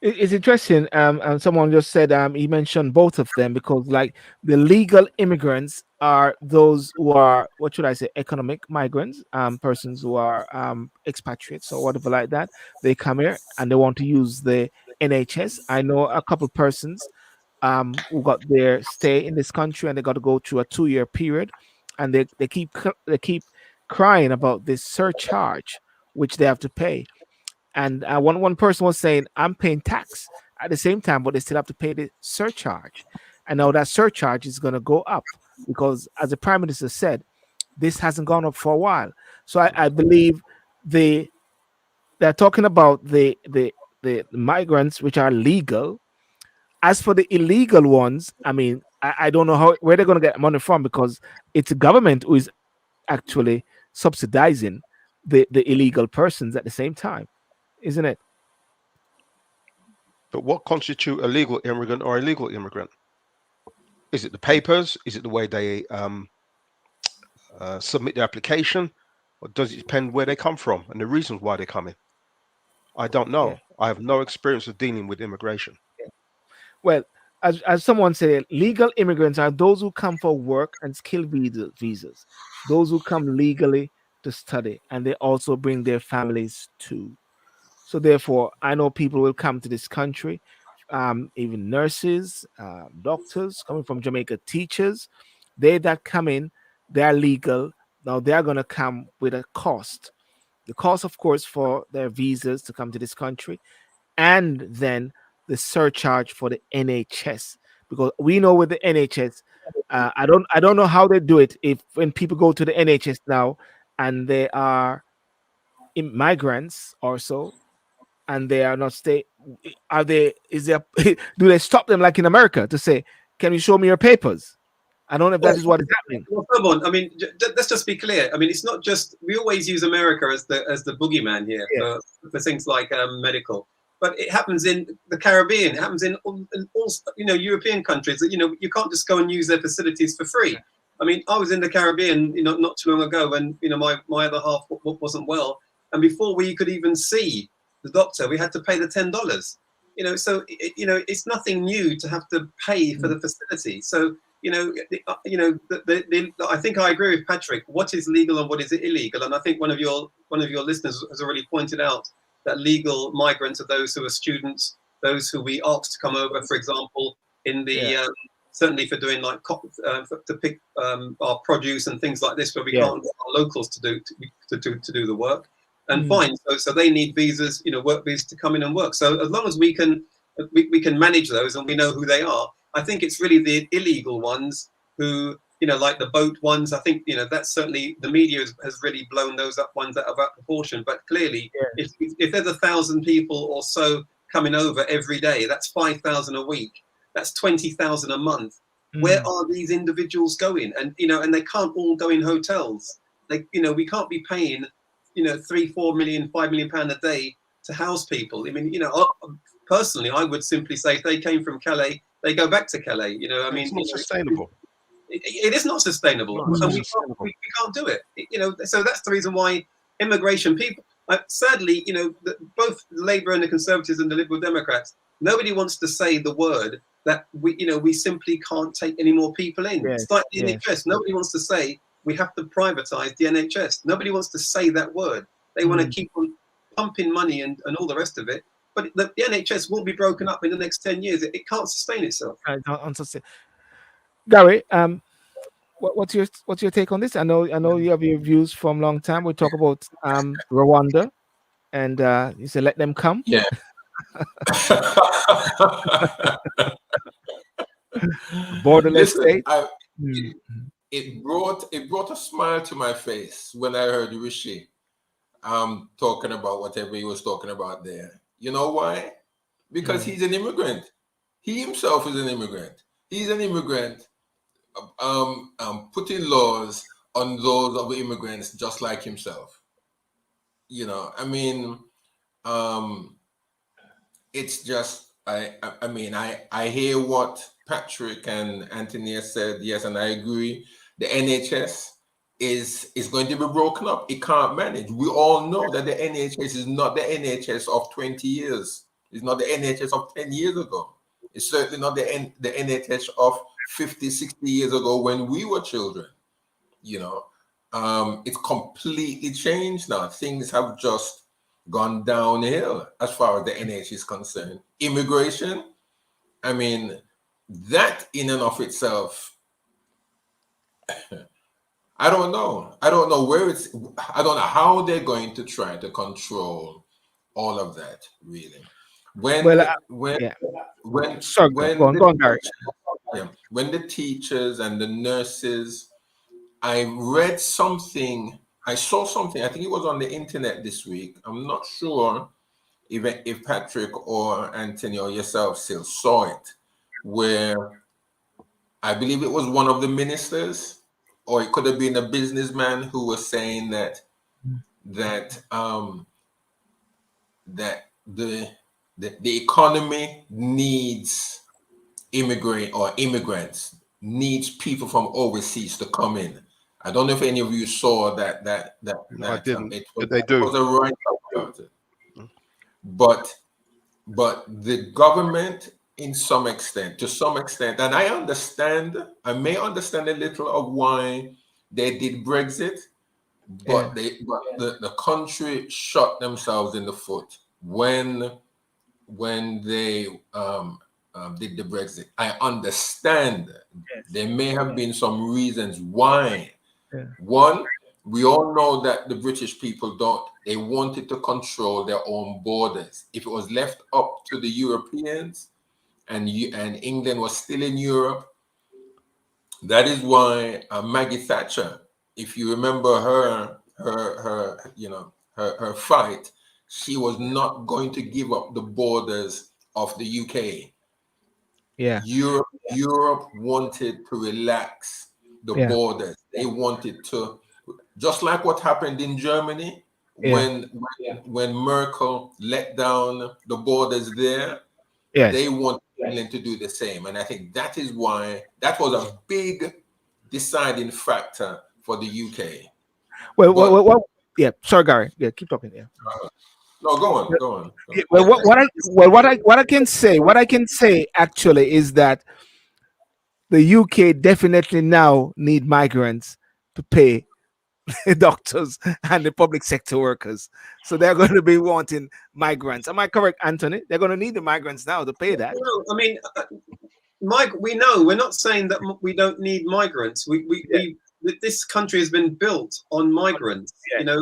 It's interesting. And someone just said he mentioned both of them because, like, the legal immigrants are those who are, what should I say, economic migrants, persons who are expatriates or whatever like that. They come here and they want to use the NHS. I know a couple persons who got their stay in this country and they got to go through a 2-year period, and they keep crying about this surcharge which they have to pay. And one person was saying, I'm paying tax at the same time, but they still have to pay the surcharge. And now that surcharge is going to go up because, as the prime minister said, this hasn't gone up for a while. So I believe they're talking about the migrants which are legal. As for the illegal ones, I mean, I don't know where they're going to get money from, because it's the government who is actually subsidizing the illegal persons at the same time, isn't it? But what constitute a legal immigrant or illegal immigrant? Is it the papers? Is it the way they submit their application? Or does it depend where they come from and the reasons why they're coming? I don't Yeah. know. I have no experience of dealing with immigration. Well, as someone said, legal immigrants are those who come for work and skill visas, those who come legally to study, and they also bring their families too. So therefore, I know people will come to this country, even nurses, doctors coming from Jamaica, teachers. They that come in, they are legal. Now they are going to come with a cost. The cost, of course, for their visas to come to this country, and then the surcharge for the NHS, because we know with the NHS, I don't know how they do it. If when people go to the NHS now and they are migrants or so, and they are not stay, are they? Is there? Do they stop them like in America to say, "Can you show me your papers"? I don't know if that is what is happening. Well, come on. I mean, let's just be clear. I mean, it's not just we always use America as the boogeyman here Yeah. for things like medical, but it happens in the Caribbean. It happens in all European countries. That you can't just go and use their facilities for free. I mean, I was in the Caribbean, not too long ago when my other half wasn't well, and before we could even see the doctor, we had to pay the $10. So it's nothing new to have to pay for the facility. So I think I agree with Patrick. What is legal and what is illegal? And I think one of your listeners has already pointed out that legal migrants are those who are students, those who we asked to come over, for example, in the certainly for doing like to pick our produce and things like this, where we can't get our locals to do the work. And fine, so they need visas, work visas to come in and work. So as long as we can manage those and we know who they are, I think it's really the illegal ones who, like the boat ones. I think, that's certainly the media has really blown those up ones out of proportion. But clearly, if there's 1,000 people or so coming over every day, that's 5,000 a week. That's 20,000 a month. Where are these individuals going? And and they can't all go in hotels. We can't be paying 3, 4 million, 5 million pound a day to house people. I mean, personally, I would simply say if they came from Calais, they go back to Calais. It's not sustainable. It is not sustainable, No, and it's not we can't do it. So that's the reason why immigration people. Sadly, both Labour and the Conservatives and the Liberal Democrats, nobody wants to say the word that we simply can't take any more people in. It's like the NHS. Nobody wants to say we have to privatise the NHS. Nobody wants to say that word. They want to keep on pumping money and all the rest of it. But the NHS will be broken up in the next 10 years. It can't sustain itself. Garry, what's your take on this? I know you have your views from long time. We talk about Rwanda, and you said let them come. Yeah. Borderless state. It brought a smile to my face when I heard Rishi talking about whatever he was talking about there. You know why? Because he's an immigrant. He himself is an immigrant. He's an immigrant putting laws on those of immigrants just like himself. I mean, it's just I hear what Patrick and Anthony said, yes, and I agree. The NHS is going to be broken up. It can't manage. We all know that the NHS is not the NHS of 20 years. It's not the NHS of 10 years ago. It's certainly not the NHS of 50, 60 years ago when we were children. It's completely changed now. Things have just gone downhill as far as the NHS is concerned. Immigration, I mean, that in and of itself, I don't know. I don't know I don't know how they're going to try to control all of that, really. When Sorry, go on, Garry. When the teachers and the nurses I read something, I saw something, I think it was on the internet this week. I'm not sure if Patrick or Anthony or yourself still saw it, where I believe it was one of the ministers, or it could have been a businessman who was saying that the economy needs immigrants, needs people from overseas to come in. I don't know if any of you saw that No, I didn't. it But they it do. was a write up about it. But the government, to some extent, and I may understand a little of why they did Brexit, but the country shot themselves in the foot when they did the Brexit. I understand there may have been some reasons why. Yeah. One, we all know that the British people they wanted to control their own borders. If it was left up to the Europeans and England was still in Europe, that is why Maggie Thatcher, if you remember her fight, she was not going to give up the borders of the UK. Yeah. Europe wanted to relax the borders. They wanted to, just like what happened in Germany when Merkel let down the borders there. Yes. They want England to do the same. And I think that is why that was a big deciding factor for the UK. Well, yeah. Sorry, Gary. Yeah, keep talking. Yeah. No, go on. Yeah, well, what I can say actually is that the UK definitely now need migrants to pay the doctors and the public sector workers. So they're going to be wanting migrants. Am I correct, Anthony? They're going to need the migrants now to pay that. No, I mean, we know we're not saying that we don't need migrants. This country has been built on migrants. Yeah.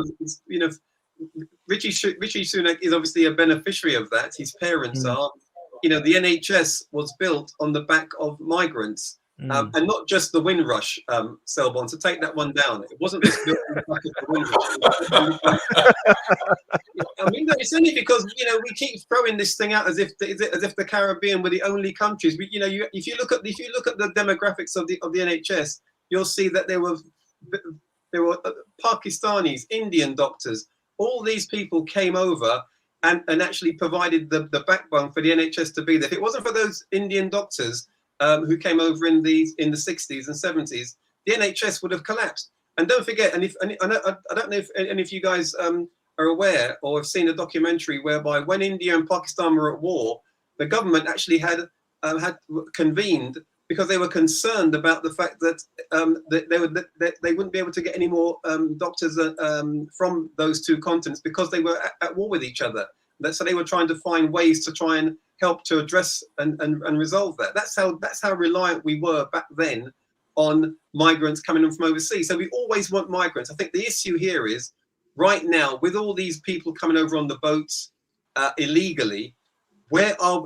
Rishi Sunak is obviously a beneficiary of that. His parents are. The NHS was built on the back of migrants. And not just the Windrush, Sylbourne, to take that one down. It wasn't just built on the back of the Windrush. I mean, it's only because we keep throwing this thing out as if the Caribbean were the only countries. If you look at the demographics of the NHS, you'll see that there were Pakistanis, Indian doctors. All these people came over and actually provided the backbone for the NHS to be there. If it wasn't for those Indian doctors who came over in the 60s and 70s, the NHS would have collapsed. And don't forget, I don't know if any of you guys are aware or have seen a documentary whereby when India and Pakistan were at war, the government actually had convened because they were concerned about the fact that they wouldn't be able to get any more doctors from those two continents because they were at war with each other. So they were trying to find ways to try and help to address and resolve that. That's how reliant we were back then on migrants coming in from overseas. So we always want migrants. I think the issue here is right now with all these people coming over on the boats illegally,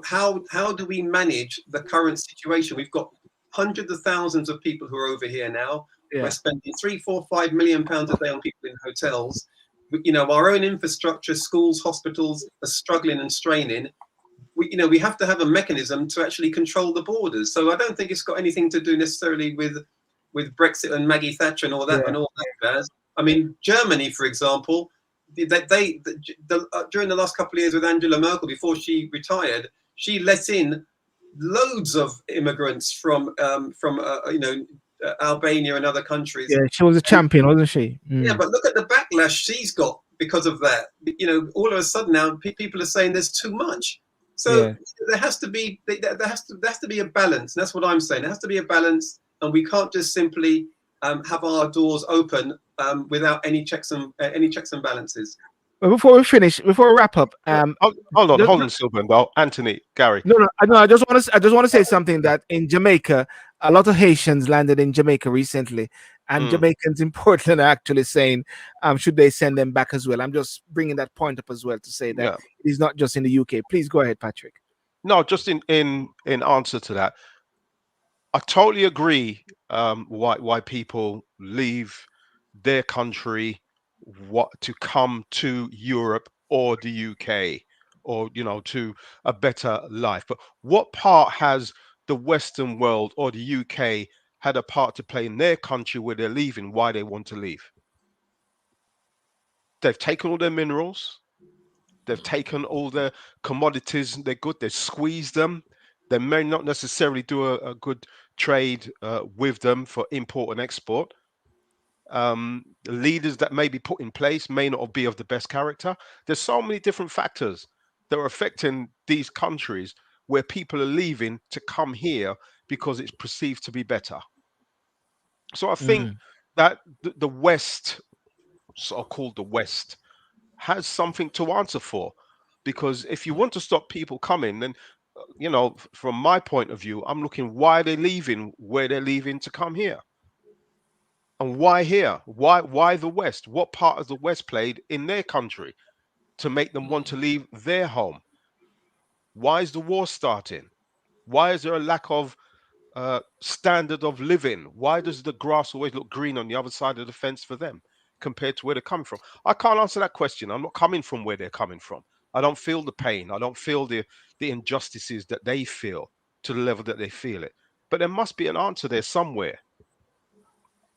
how do we manage the current situation? We've got hundreds of thousands of people who are over here now. Yeah. We're spending £3, £4, £5 million a day on people in hotels. Our own infrastructure, schools, hospitals are struggling and straining. We have to have a mechanism to actually control the borders. So I don't think it's got anything to do necessarily with Brexit and Maggie Thatcher and all that and all that jazz. I mean, Germany, for example, during the last couple of years with Angela Merkel, before she retired, she let in loads of immigrants from Albania and other countries. Yeah, she was a champion, wasn't she? Yeah, but look at the backlash she's got because of that. All of a sudden now people are saying there's too much. So there has to be a balance. And that's what I'm saying. There has to be a balance, and we can't just simply have our doors open without any checks and balances. But before we wrap up, hold on, Sylbourne, though. Anthony, Garry. No. I just want to say something that in Jamaica, a lot of Haitians landed in Jamaica recently, and Jamaicans in Portland are actually saying, should they send them back as well? I'm just bringing that point up as well to say that it's not just in the UK. Please go ahead, Patrick. No, just in answer to that, I totally agree. Why people leave their country, what to come to Europe or the UK, or to a better life. But what part has the Western world or the UK had a part to play in their country where they're leaving? Why they want to leave? They've taken all their minerals. They've taken all the commodities. They're good. They've squeezed them. They may not necessarily do a good trade with them for import and export. Leaders that may be put in place may not be of the best character. There's so many different factors that are affecting these countries where people are leaving to come here because it's perceived to be better. So I think Mm. that the West, so called the West, has something to answer for. Because if you want to stop people coming, then, from my point of view, I'm looking why they're leaving, where they're leaving to come here. And why here? Why the West? What part has the West played in their country to make them want to leave their home? Why is the war starting? Why is there a lack of standard of living? Why does the grass always look green on the other side of the fence for them compared to where they're coming from? I can't answer that question. I'm not coming from where they're coming from. I don't feel the pain. I don't feel the injustices that they feel to the level that they feel it. But there must be an answer there somewhere.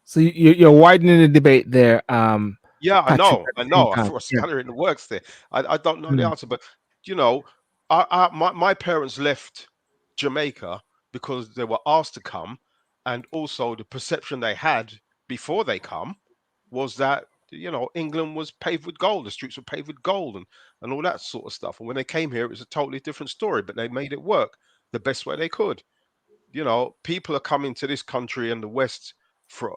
So you're widening the debate there, Yeah, I Patrick. know. At I the same know. I time, threw a yeah. spanner in the works there. I don't know the Mm. answer, but you know, my parents left Jamaica because they were asked to come, and also the perception they had before they come was that England was paved with gold, the streets were paved with gold, and all that sort of stuff. And when they came here, it was a totally different story. But they made it work the best way they could. People are coming to this country in the West for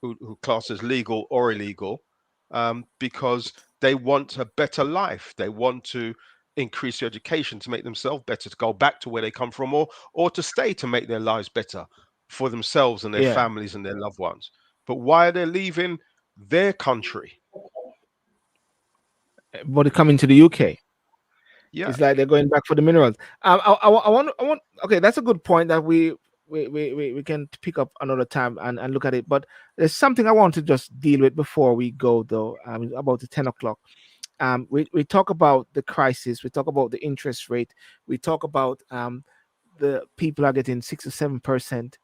who class as legal or illegal, because they want a better life. They want to increase their education to make themselves better, to go back to where they come from, or to stay to make their lives better for themselves and their Yeah. families and their loved ones. But why are they leaving their country? But they're coming to the UK. Yeah, It's like they're going back for the minerals. I want. Okay, that's a good point that we can pick up another time and look at it. But there's something I want to just deal with before we go, though. About the 10 o'clock. We talk about the crisis. We talk about the interest rate. We talk about the people are getting 6 or 7%.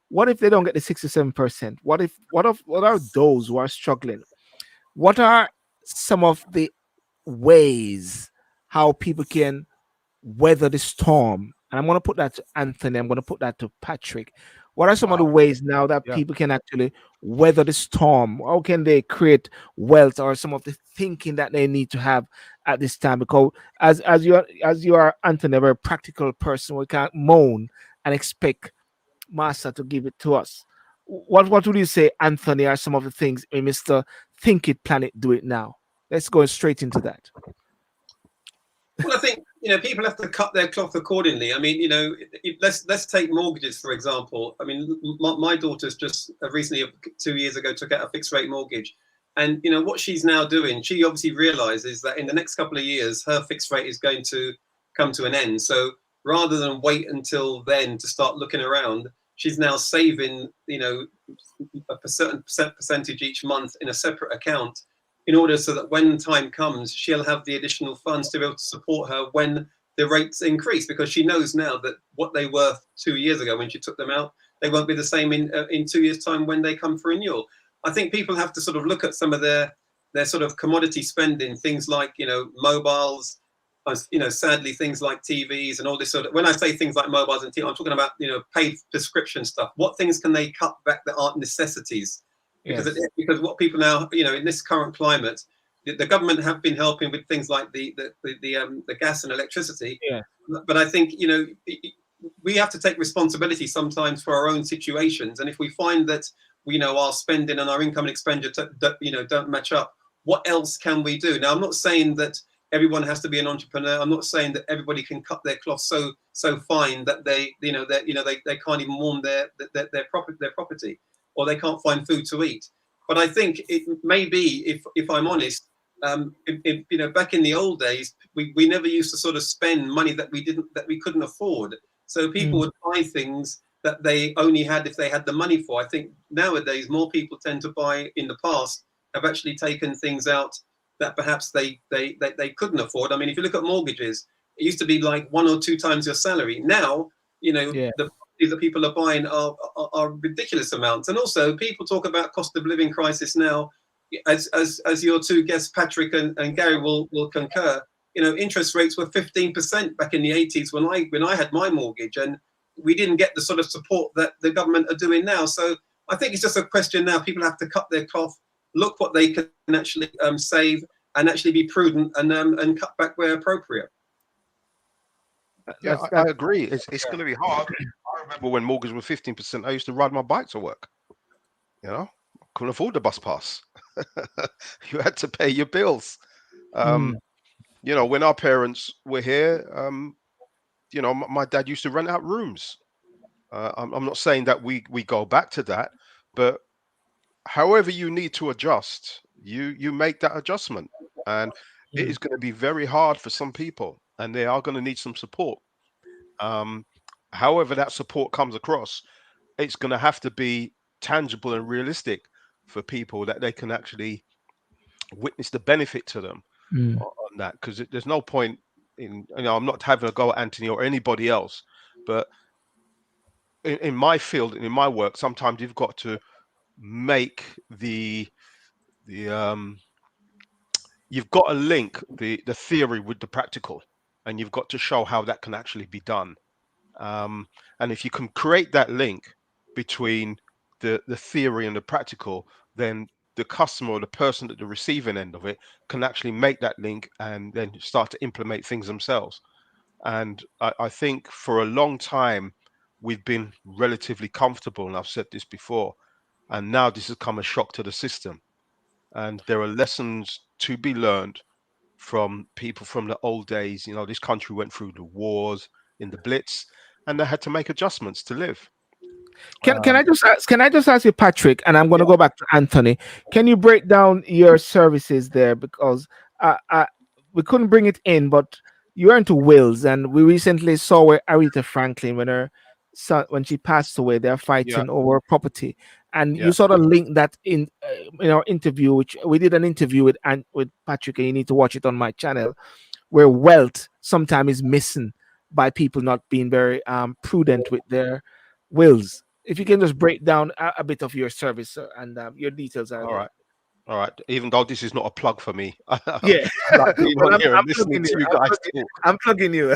What if they don't get the 6 or 7%? What are those who are struggling? What are some of the ways how people can weather the storm? And I'm going to put that to Anthony. I'm going to put that to Patrick. What are some of the Wow. ways now that yeah. people can actually weather the storm? How can they create wealth, or some of the thinking that they need to have at this time? Because as you are Anthony, a very practical person, we can't moan and expect Master to give it to us. What would you say, Anthony, are some of the things in Mr. Think It, Plan It, Do It Now? Let's go straight into that. Well, I think people have to cut their cloth accordingly. I mean, let's take mortgages for example. I mean, my daughter's just recently 2 years ago took out a fixed rate mortgage, and what she's now doing. She obviously realizes that in the next couple of years, her fixed rate is going to come to an end. So rather than wait until then to start looking around, she's now saving, a certain percentage each month in a separate account, in order so that when time comes, she'll have the additional funds to be able to support her when the rates increase, because she knows now that what they were 2 years ago when she took them out, they won't be the same in 2 years' time when they come for renewal. I think people have to sort of look at some of their sort of commodity spending, things like mobiles, sadly things like TVs and all this sort of. When I say things like mobiles and TV, I'm talking about paid prescription stuff. What things can they cut back that aren't necessities? Because Yes. because what people now, in this current climate, the government have been helping with things like the gas and electricity. Yeah. But I think we have to take responsibility sometimes for our own situations, and if we find that our spending and our income and expenditure don't match up, what else can we do? Now, I'm not saying that everyone has to be an entrepreneur. I'm not saying that everybody can cut their cloth so fine that they can't even warm their property, or they can't find food to eat. But I think it may be, if I'm honest, back in the old days, we never used to sort of spend money that we couldn't afford. So people would buy things that they only had if they had the money for. I think nowadays more people tend to buy. In the past, have actually taken things out that perhaps they couldn't afford. I mean, if you look at mortgages, it used to be like 1 or 2 times your salary. Now, you know, Yeah. the properties that people are buying are ridiculous amounts. And also, people talk about cost of living crisis now, as your two guests, Patrick and Garry, will concur. You know, interest rates were 15% back in the 80s when I had my mortgage, and we didn't get the sort of support that the government are doing now. So I think it's just a question now. People have to cut their cloth, look what they can actually save, and actually be prudent and cut back where appropriate. Yeah, That's I that. agree. It's going to be hard. I remember when mortgage was 15%, I used to ride my bike to work. You know, couldn't afford the bus pass. You had to pay your bills. Mm. You know, when our parents were here, you know, my dad used to rent out rooms. I'm not saying that we go back to that, but however you need to adjust, you make that adjustment, and it Mm. is going to be very hard for some people, and they are going to need some support. Um, However that support comes across, it's going to have to be tangible and realistic for people that they can actually witness the benefit to them Mm. on that. Because there's no point in, you know, I'm not having a go at Anthony or anybody else, but in my field and in my work, sometimes you've got to make the you've got to link the theory with the practical, and you've got to show how that can actually be done. Um, and if you can create that link between the theory and the practical, then the customer or the person at the receiving end of it can actually make that link and then start to implement things themselves. And I think for a long time we've been relatively comfortable, and I've said this before, and now this has come a shock to the system. And there are lessons to be learned from people from the old days. You know, this country went through the wars in the Blitz, and they had to make adjustments to live. Can I just ask, can I just ask you, Patrick, and I'm going to Yeah, go back to Anthony. Can you break down your services there, because we couldn't bring it in, but you were into wills, and we recently saw where Aretha Franklin, when her son, when she passed away, they're yeah, fighting over property, and yeah, you sort of linked that in our interview, which we did an interview with Patrick, and you need to watch it on my channel, where wealth sometimes is missing by people not being very prudent with their wills. If you can just break down a bit of your service, and your details are all there. right. All right. Even though this is not a plug for me, I Yeah, like being but on here I'm and listening plugging to you. you guys talk. I'm plugging you.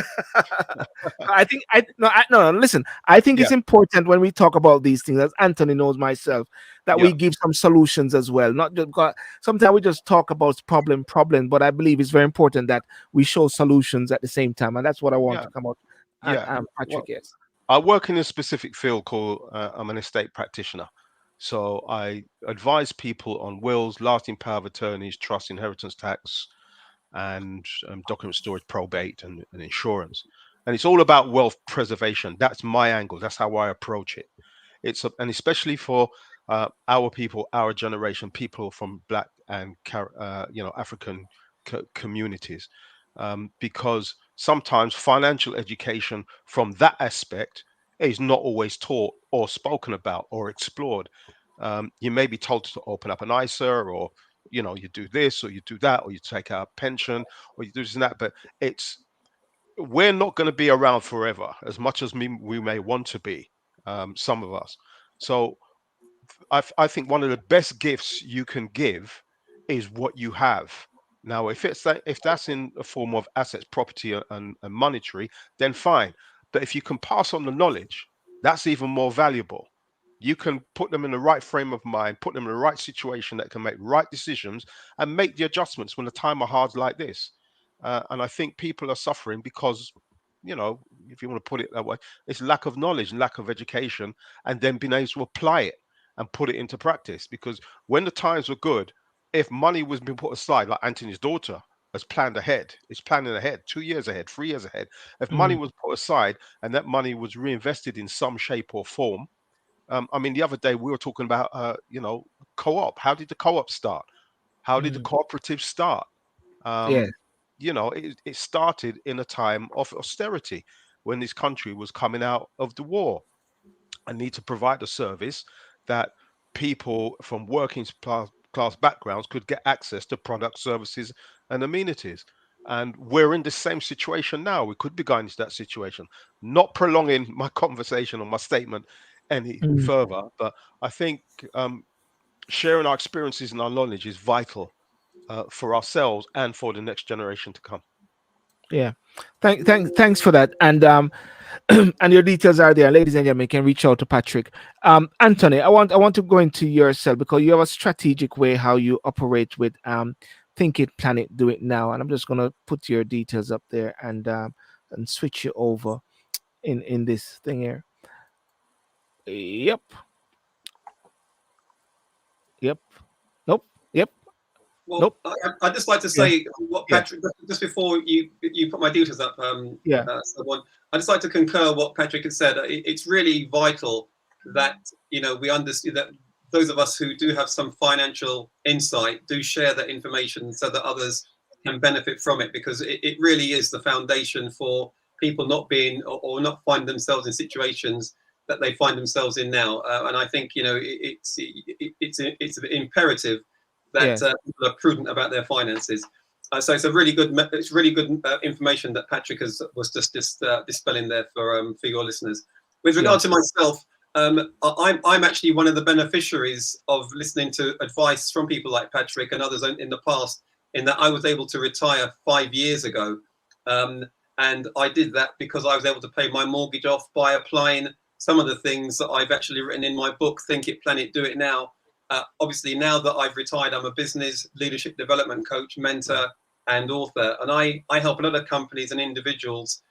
I think no, listen. I think Yeah, it's important when we talk about these things, as Anthony knows myself, that yeah, we give some solutions as well. Not just because sometimes we just talk about problem, but I believe it's very important that we show solutions at the same time, and that's what I want yeah, to come out. And yeah. Patrick, Well, yes. I work in a specific field called I'm an estate practitioner. So I advise people on wills, lasting power of attorneys, trust, inheritance tax, and document storage, probate, and insurance. And it's all about wealth preservation. That's my angle. That's how I approach it. And especially for our people, our generation, people from Black and you know, African communities, because sometimes financial education from that aspect is not always taught or spoken about or explored. You may be told to open up an ISA, or you know, you do this or you do that, or you take out a pension, or you do this and that, but it's we're not going to be around forever as much as we may want to be, some of us. So I think one of the best gifts you can give is what you have. Now, if that's in a form of assets, property, and monetary, then fine. But if you can pass on the knowledge, that's even more valuable. You can put them in the right frame of mind, put them in the right situation that can make right decisions and make the adjustments when the time are hard like this. And I think people are suffering because, you know, if you want to put it that way, it's lack of knowledge, lack of education, and then being able to apply it and put it into practice. Because when the times were good, if money was being put aside, like Anthony's daughter has planned ahead, is planning ahead, 2 years ahead, 3 years ahead. If money Mm. was put aside and that money was reinvested in some shape or form, I mean, the other day we were talking about, you know, co-op. How did the co-op start? How did the Mm. cooperative start? Yeah. Um, you know, it started in a time of austerity when this country was coming out of the war. I need to provide a service that people from working class backgrounds could get access to products, services, and amenities. And we're in the same situation now. We could be going into that situation. Not prolonging my conversation or my statement any Mm. further, but I think sharing our experiences and our knowledge is vital for ourselves and for the next generation to come. Yeah. Thanks for that. And and your details are there, ladies and gentlemen. You can reach out to Patrick. Anthony, I want to go into yourself because you have a strategic way how you operate with Think It, Plan It, Do It Now. And I'm just gonna put your details up there and switch you over in this thing here. Yep. Yep. Nope. Yep. Well, Nope. I'd just like to Yeah. say what Yeah. Patrick, just before you put my details up, Yeah. someone, I'd just like to concur what Patrick had said. It's really vital that, we understand that those of us who do have some financial insight do share that information so that others can benefit from it, because it really is the foundation for people not being or not find themselves in situations that they find themselves in now. And I think, it's imperative that Yes. people are prudent about their finances. So it's really good information that Patrick was just dispelling there for your listeners. With regard to myself, I'm actually one of the beneficiaries of listening to advice from people like Patrick and others in the past, in that I was able to retire 5 years ago. And I did that because I was able to pay my mortgage off by applying some of the things that I've actually written in my book, Think It, Plan It, Do It Now. Obviously, now that I've retired, I'm a business leadership development coach, mentor, and author. And I help a lot of companies and individuals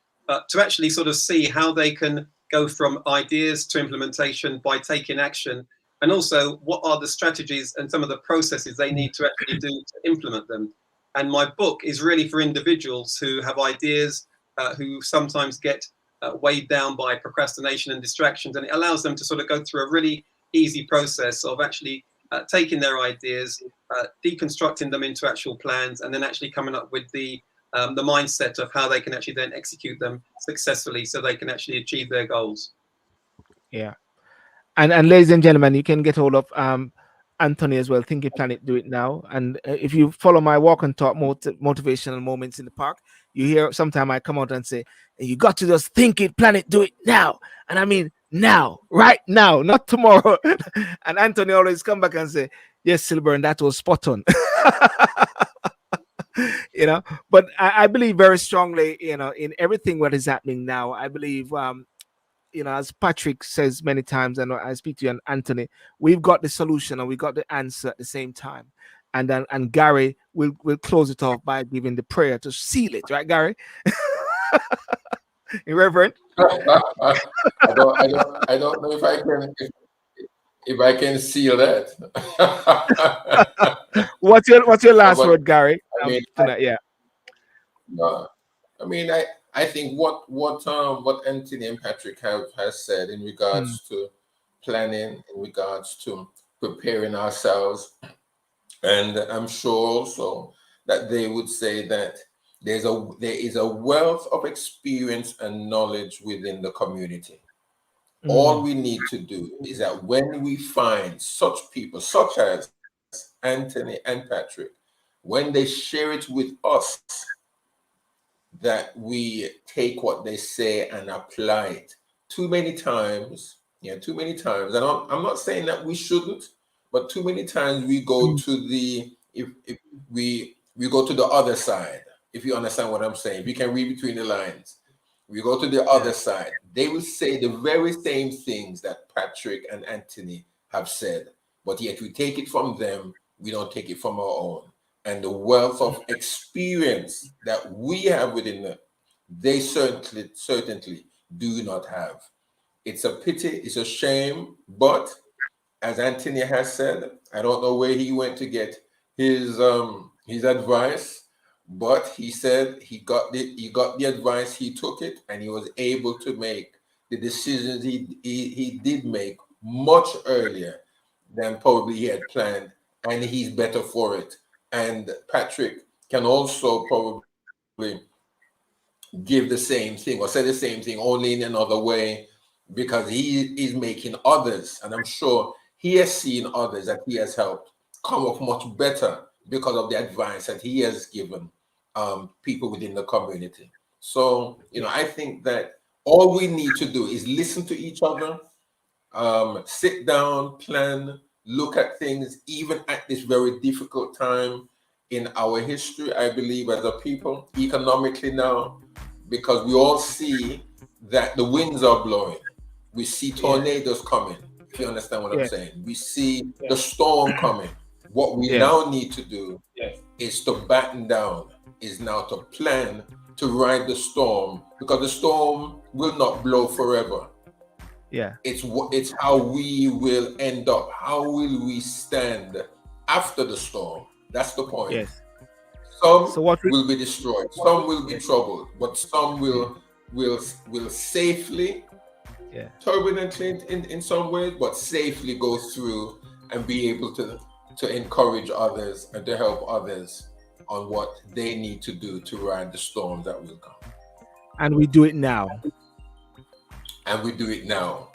to actually sort of see how they can go from ideas to implementation by taking action. And also, what are the strategies and some of the processes they need to actually do to implement them. And my book is really for individuals who have ideas, who sometimes get weighed down by procrastination and distractions. And it allows them to sort of go through a really easy process of actually taking their ideas, deconstructing them into actual plans, and then actually coming up with the mindset of how they can actually then execute them successfully so they can actually achieve their goals. Yeah. And ladies and gentlemen, you can get hold of Anthony as well. Think It, Plan It, Do It Now. And if you follow my walk and talk motivational moments in the park, you hear sometime I come out and say, you got to just think it, plan it, do it now. And I mean now, right now, not tomorrow. And Anthony always come back and say, yes, Sylbourne, that was spot on. But I believe very strongly, in everything what is happening now. I believe as Patrick says many times, and I speak to you and Anthony, we've got the solution and we got the answer at the same time. And Garry will close it off by giving the prayer to seal it, right, Garry? Irreverent. I don't know if I can seal that. What's your last But, word, Garry? I mean, Tonight, yeah. I think what Anthony and Patrick has said in regards to planning, in regards to preparing ourselves, and I'm sure also that they would say that there is a wealth of experience and knowledge within the community. All we need to do is that when we find such people, such as Anthony and Patrick, when they share it with us, that we take what they say and apply it. Too many times, and I'm not saying that we shouldn't, but too many times we go to if we go to the other side. If you understand what I'm saying, if you can read between the lines, we go to the other side. They will say the very same things that Patrick and Anthony have said, but yet we take it from them. We don't take it from our own. And the wealth of experience that we have within them, they certainly do not have. It's a pity, it's a shame, but as Anthony has said, I don't know where he went to get his advice, but he said he got the advice, he took it, and he was able to make the decisions he did make much earlier than probably he had planned, and he's better for it. And Patrick can also probably give the same thing or say the same thing, only in another way, because he is making others, and I'm sure he has seen others that he has helped come off much better because of the advice that he has given people within the community. So, I think that all we need to do is listen to each other, sit down, plan, look at things, even at this very difficult time in our history, I believe, as a people, economically now, because we all see that the winds are blowing. We see tornadoes coming, if you understand what I'm saying. We see the storm coming. What we now need to do is to batten down, is now to plan to ride the storm, because the storm will not blow forever. Yeah. It's how we will end up. How will we stand after the storm? That's the point. Yes. Some will be destroyed. Some will be troubled, but some will safely, turbulently in some ways, but safely go through and be able to encourage others and to help others on what they need to do to ride the storm that will come. And we do it now. And we do it now.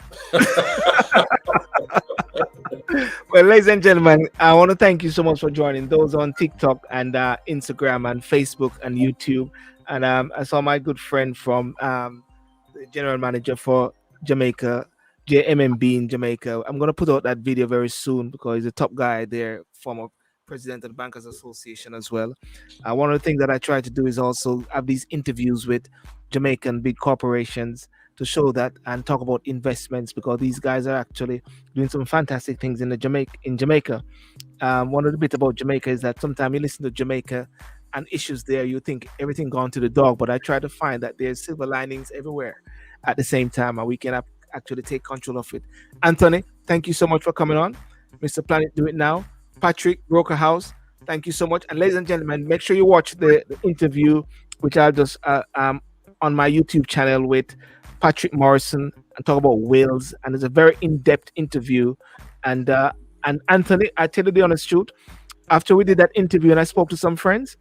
Well, ladies and gentlemen, I want to thank you so much for joining. Those on TikTok and Instagram and Facebook and YouTube. And I saw my good friend from the general manager for Jamaica, JMMB in Jamaica. I'm going to put out that video very soon because he's a top guy there, former president of the Bankers Association as well. One of the things that I try to do is also have these interviews with Jamaican big corporations to show that and talk about investments, because these guys are actually doing some fantastic things in Jamaica. One of the bits about Jamaica is that sometimes you listen to Jamaica and issues there, you think everything gone to the dog, but I try to find that there's silver linings everywhere at the same time, and we can actually take control of it. Anthony, thank you so much for coming on. Mr. Planet, do it now. Patrick, Broker House, thank you so much. And ladies and gentlemen, make sure you watch the interview, which I'll just on my YouTube channel with Patrick Morrison, and talk about wills. And it's a very in-depth interview. And Anthony, I tell you the honest truth, after we did that interview and I spoke to some friends,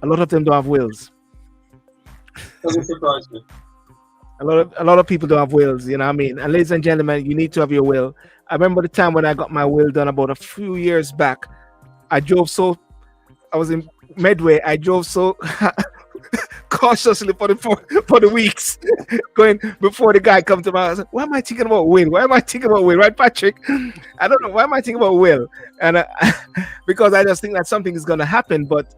a lot of them don't have wills. Doesn't surprise me. A lot of people don't have wills, you know what I mean? And ladies and gentlemen, you need to have your will. I remember the time when I got my will done about a few years back. I was in Medway. I drove so cautiously for the weeks going before the guy come to my house. Why am I thinking about will? Why am I thinking about will? Right, Patrick? I don't know. Why am I thinking about will? And because I just think that something is going to happen. But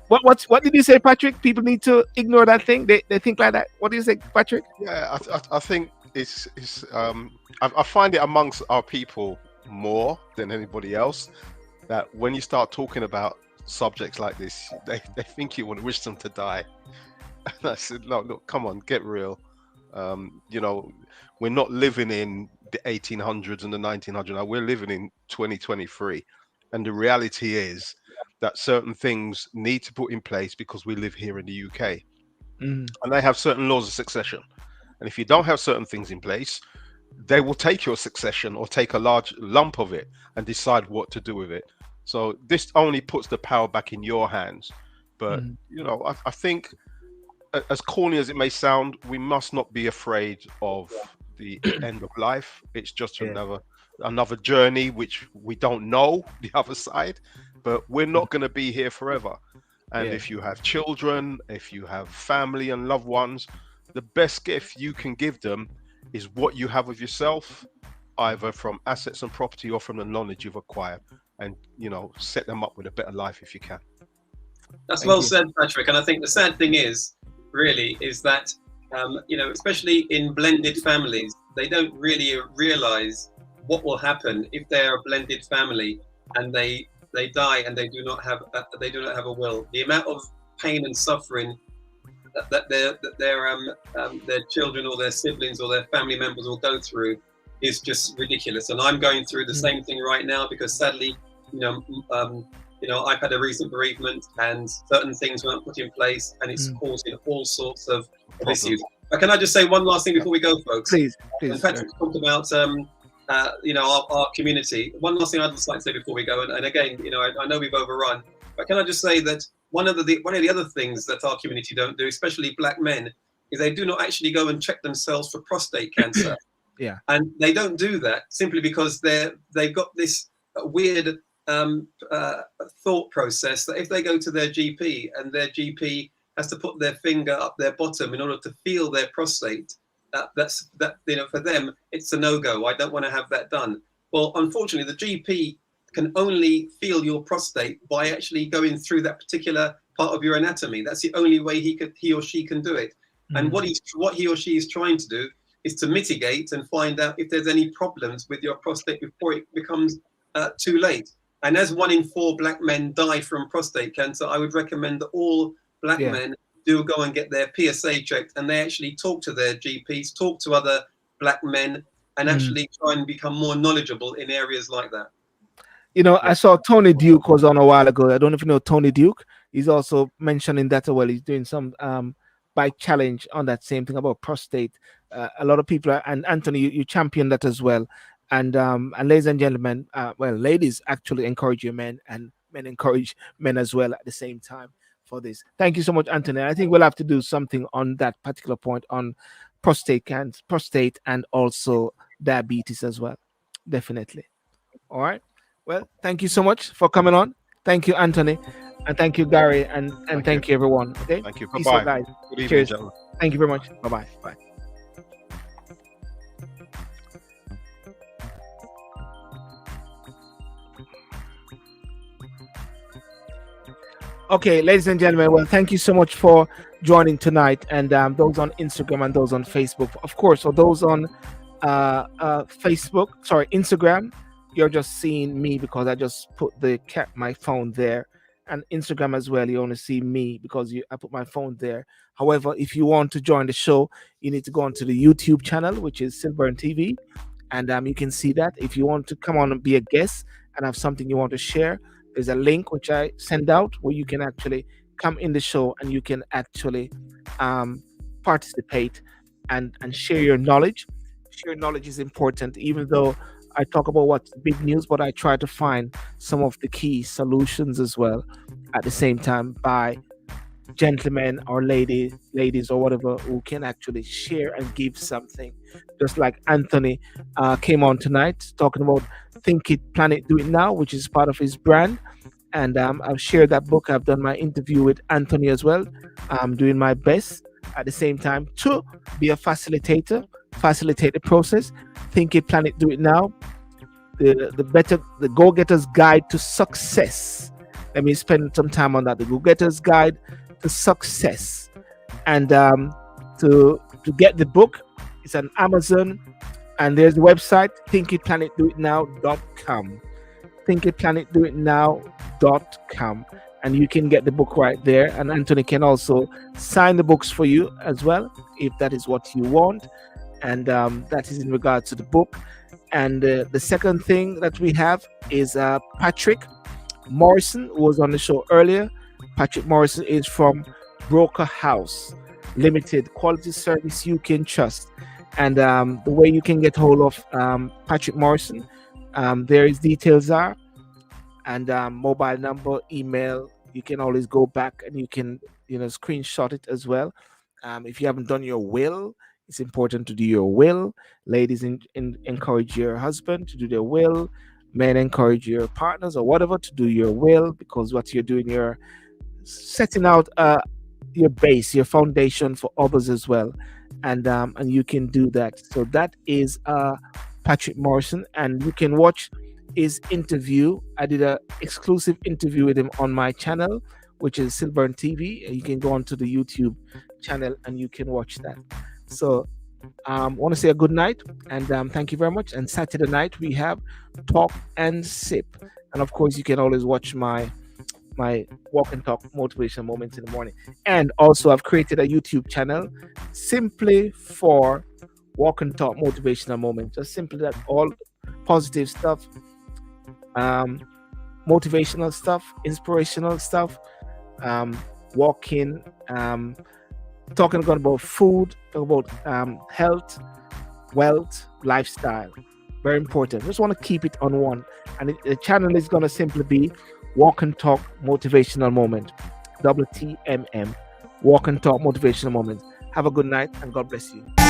what did you say, Patrick? People need to ignore that thing. They think like that. What do you say, Patrick? Yeah, I think it's I find it amongst our people more than anybody else that when you start talking about subjects like this, they think you want to wish them to die. And I said, no, look, come on, get real. We're not living in the 1800s and the 1900s. Now we're living in 2023, and the reality is that certain things need to put in place because we live here in the UK, and they have certain laws of succession. And if you don't have certain things in place, they will take your succession or take a large lump of it and decide what to do with it. So this only puts the power back in your hands. But, I think, as corny as it may sound, we must not be afraid of the end of life. It's just another journey, which we don't know the other side, but we're not going to be here forever. And if you have children, if you have family and loved ones, the best gift you can give them is what you have of yourself, either from assets and property or from the knowledge you've acquired, and set them up with a better life if you can. That's well said, Patrick. And I think the sad thing is that especially in blended families, they don't really realize what will happen if they are a blended family and they die and they do not have a will. The amount of pain and suffering that their children or their siblings or their family members will go through is just ridiculous. And I'm going through the same thing right now because sadly, I've had a recent bereavement and certain things weren't put in place, and it's causing all sorts of issues. But can I just say one last thing before we go, folks? Please. And Patrick talked about our community. One last thing I'd just like to say before we go, and again, I know we've overrun, but can I just say that one of the other things that our community don't do, especially black men, is they do not actually go and check themselves for prostate cancer. Yeah. And they don't do that simply because they've got this weird thought process that if they go to their GP and their GP has to put their finger up their bottom in order to feel their prostate, for them it's a no-go. I don't want to have that done. Well, unfortunately, the GP can only feel your prostate by actually going through that particular part of your anatomy. That's the only way he or she can do it. And what he or she is trying to do is to mitigate and find out if there's any problems with your prostate before it becomes too late. And as 1 in 4 black men die from prostate cancer, I would recommend that all black men do go and get their PSA checked, and they actually talk to their GPs, talk to other black men, and actually try and become more knowledgeable in areas like that. You know, I saw Tony Duke was on a while ago. I don't know if you know Tony Duke. He's also mentioning that as well. He's doing some bike challenge on that same thing about prostate. A lot of people are, and Anthony, you champion that as well. And ladies and gentlemen, well, ladies actually encourage your men, and men encourage men as well at the same time for this. Thank you so much, Anthony. I think we'll have to do something on that particular point on prostate and also diabetes as well. Definitely. All right. Well, thank you so much for coming on. Thank you, Anthony, and thank you, Garry, and thank you everyone. Okay. Thank you. Peace Bye-bye. out, guys. Good evening, Cheers. gentlemen. Thank you very much. Bye-bye. Bye. Okay, ladies and gentlemen, well, thank you so much for joining tonight, and those on Instagram and those on Facebook, of course, or those on Instagram, you're just seeing me because I just put my phone there, and Instagram as well, you only see me because I put my phone there. However, if you want to join the show, you need to go onto the YouTube channel, which is Sylbourne TV, and you can see that. If you want to come on and be a guest and have something you want to share, there's a link which I send out where you can actually come in the show and you can actually participate and share your knowledge. Share knowledge is important, even though I talk about what's big news, but I try to find some of the key solutions as well at the same time by gentlemen or ladies or whatever who can actually share and give something. Just like Anthony came on tonight talking about Think It, Plan It, Do It Now, which is part of his brand. And I've shared that book. I've done my interview with Anthony as well. I'm doing my best at the same time to be a facilitate the process. Think It, Plan It, Do It Now. The Go-Getter's Guide to Success. Let me spend some time on that. The Go-Getter's Guide to Success. And to get the book, it's on Amazon, and there's the website, thinkitplanitdoitnow.com. thinkitplanitdoitnow.com, and you can get the book right there, and Anthony can also sign the books for you as well if that is what you want. And that is in regards to the book. And the second thing that we have is Patrick Morrison, who was on the show earlier. Patrick Morrison is from Broker House Limited, quality service you can trust. And the way you can get hold of Patrick Morrison, there his details are, and mobile number, email. You can always go back and you can screenshot it as well. If you haven't done your will, it's important to do your will. Ladies encourage your husband to do their will. Men encourage your partners or whatever to do your will, because what you're doing, you're setting out your base, your foundation for others as well. And you can do that. So that is Patrick Morrison, and you can watch his interview. I did an exclusive interview with him on my channel, which is Sylbourne TV. You can go onto the YouTube channel and you can watch that. So I want to say a good night, and thank you very much. And Saturday night we have Talk and Sip, and of course you can always watch my walk and talk motivational moments in the morning. And also I've created a YouTube channel simply for walk and talk motivational moments, just simply that, all positive stuff, motivational stuff, inspirational stuff, walking, talking about food, talking about health, wealth, lifestyle. Very important. Just want to keep it on one, and the channel is going to simply be Walk and Talk Motivational Moment, WTMM, Walk and Talk Motivational Moment. Have a good night and God bless you.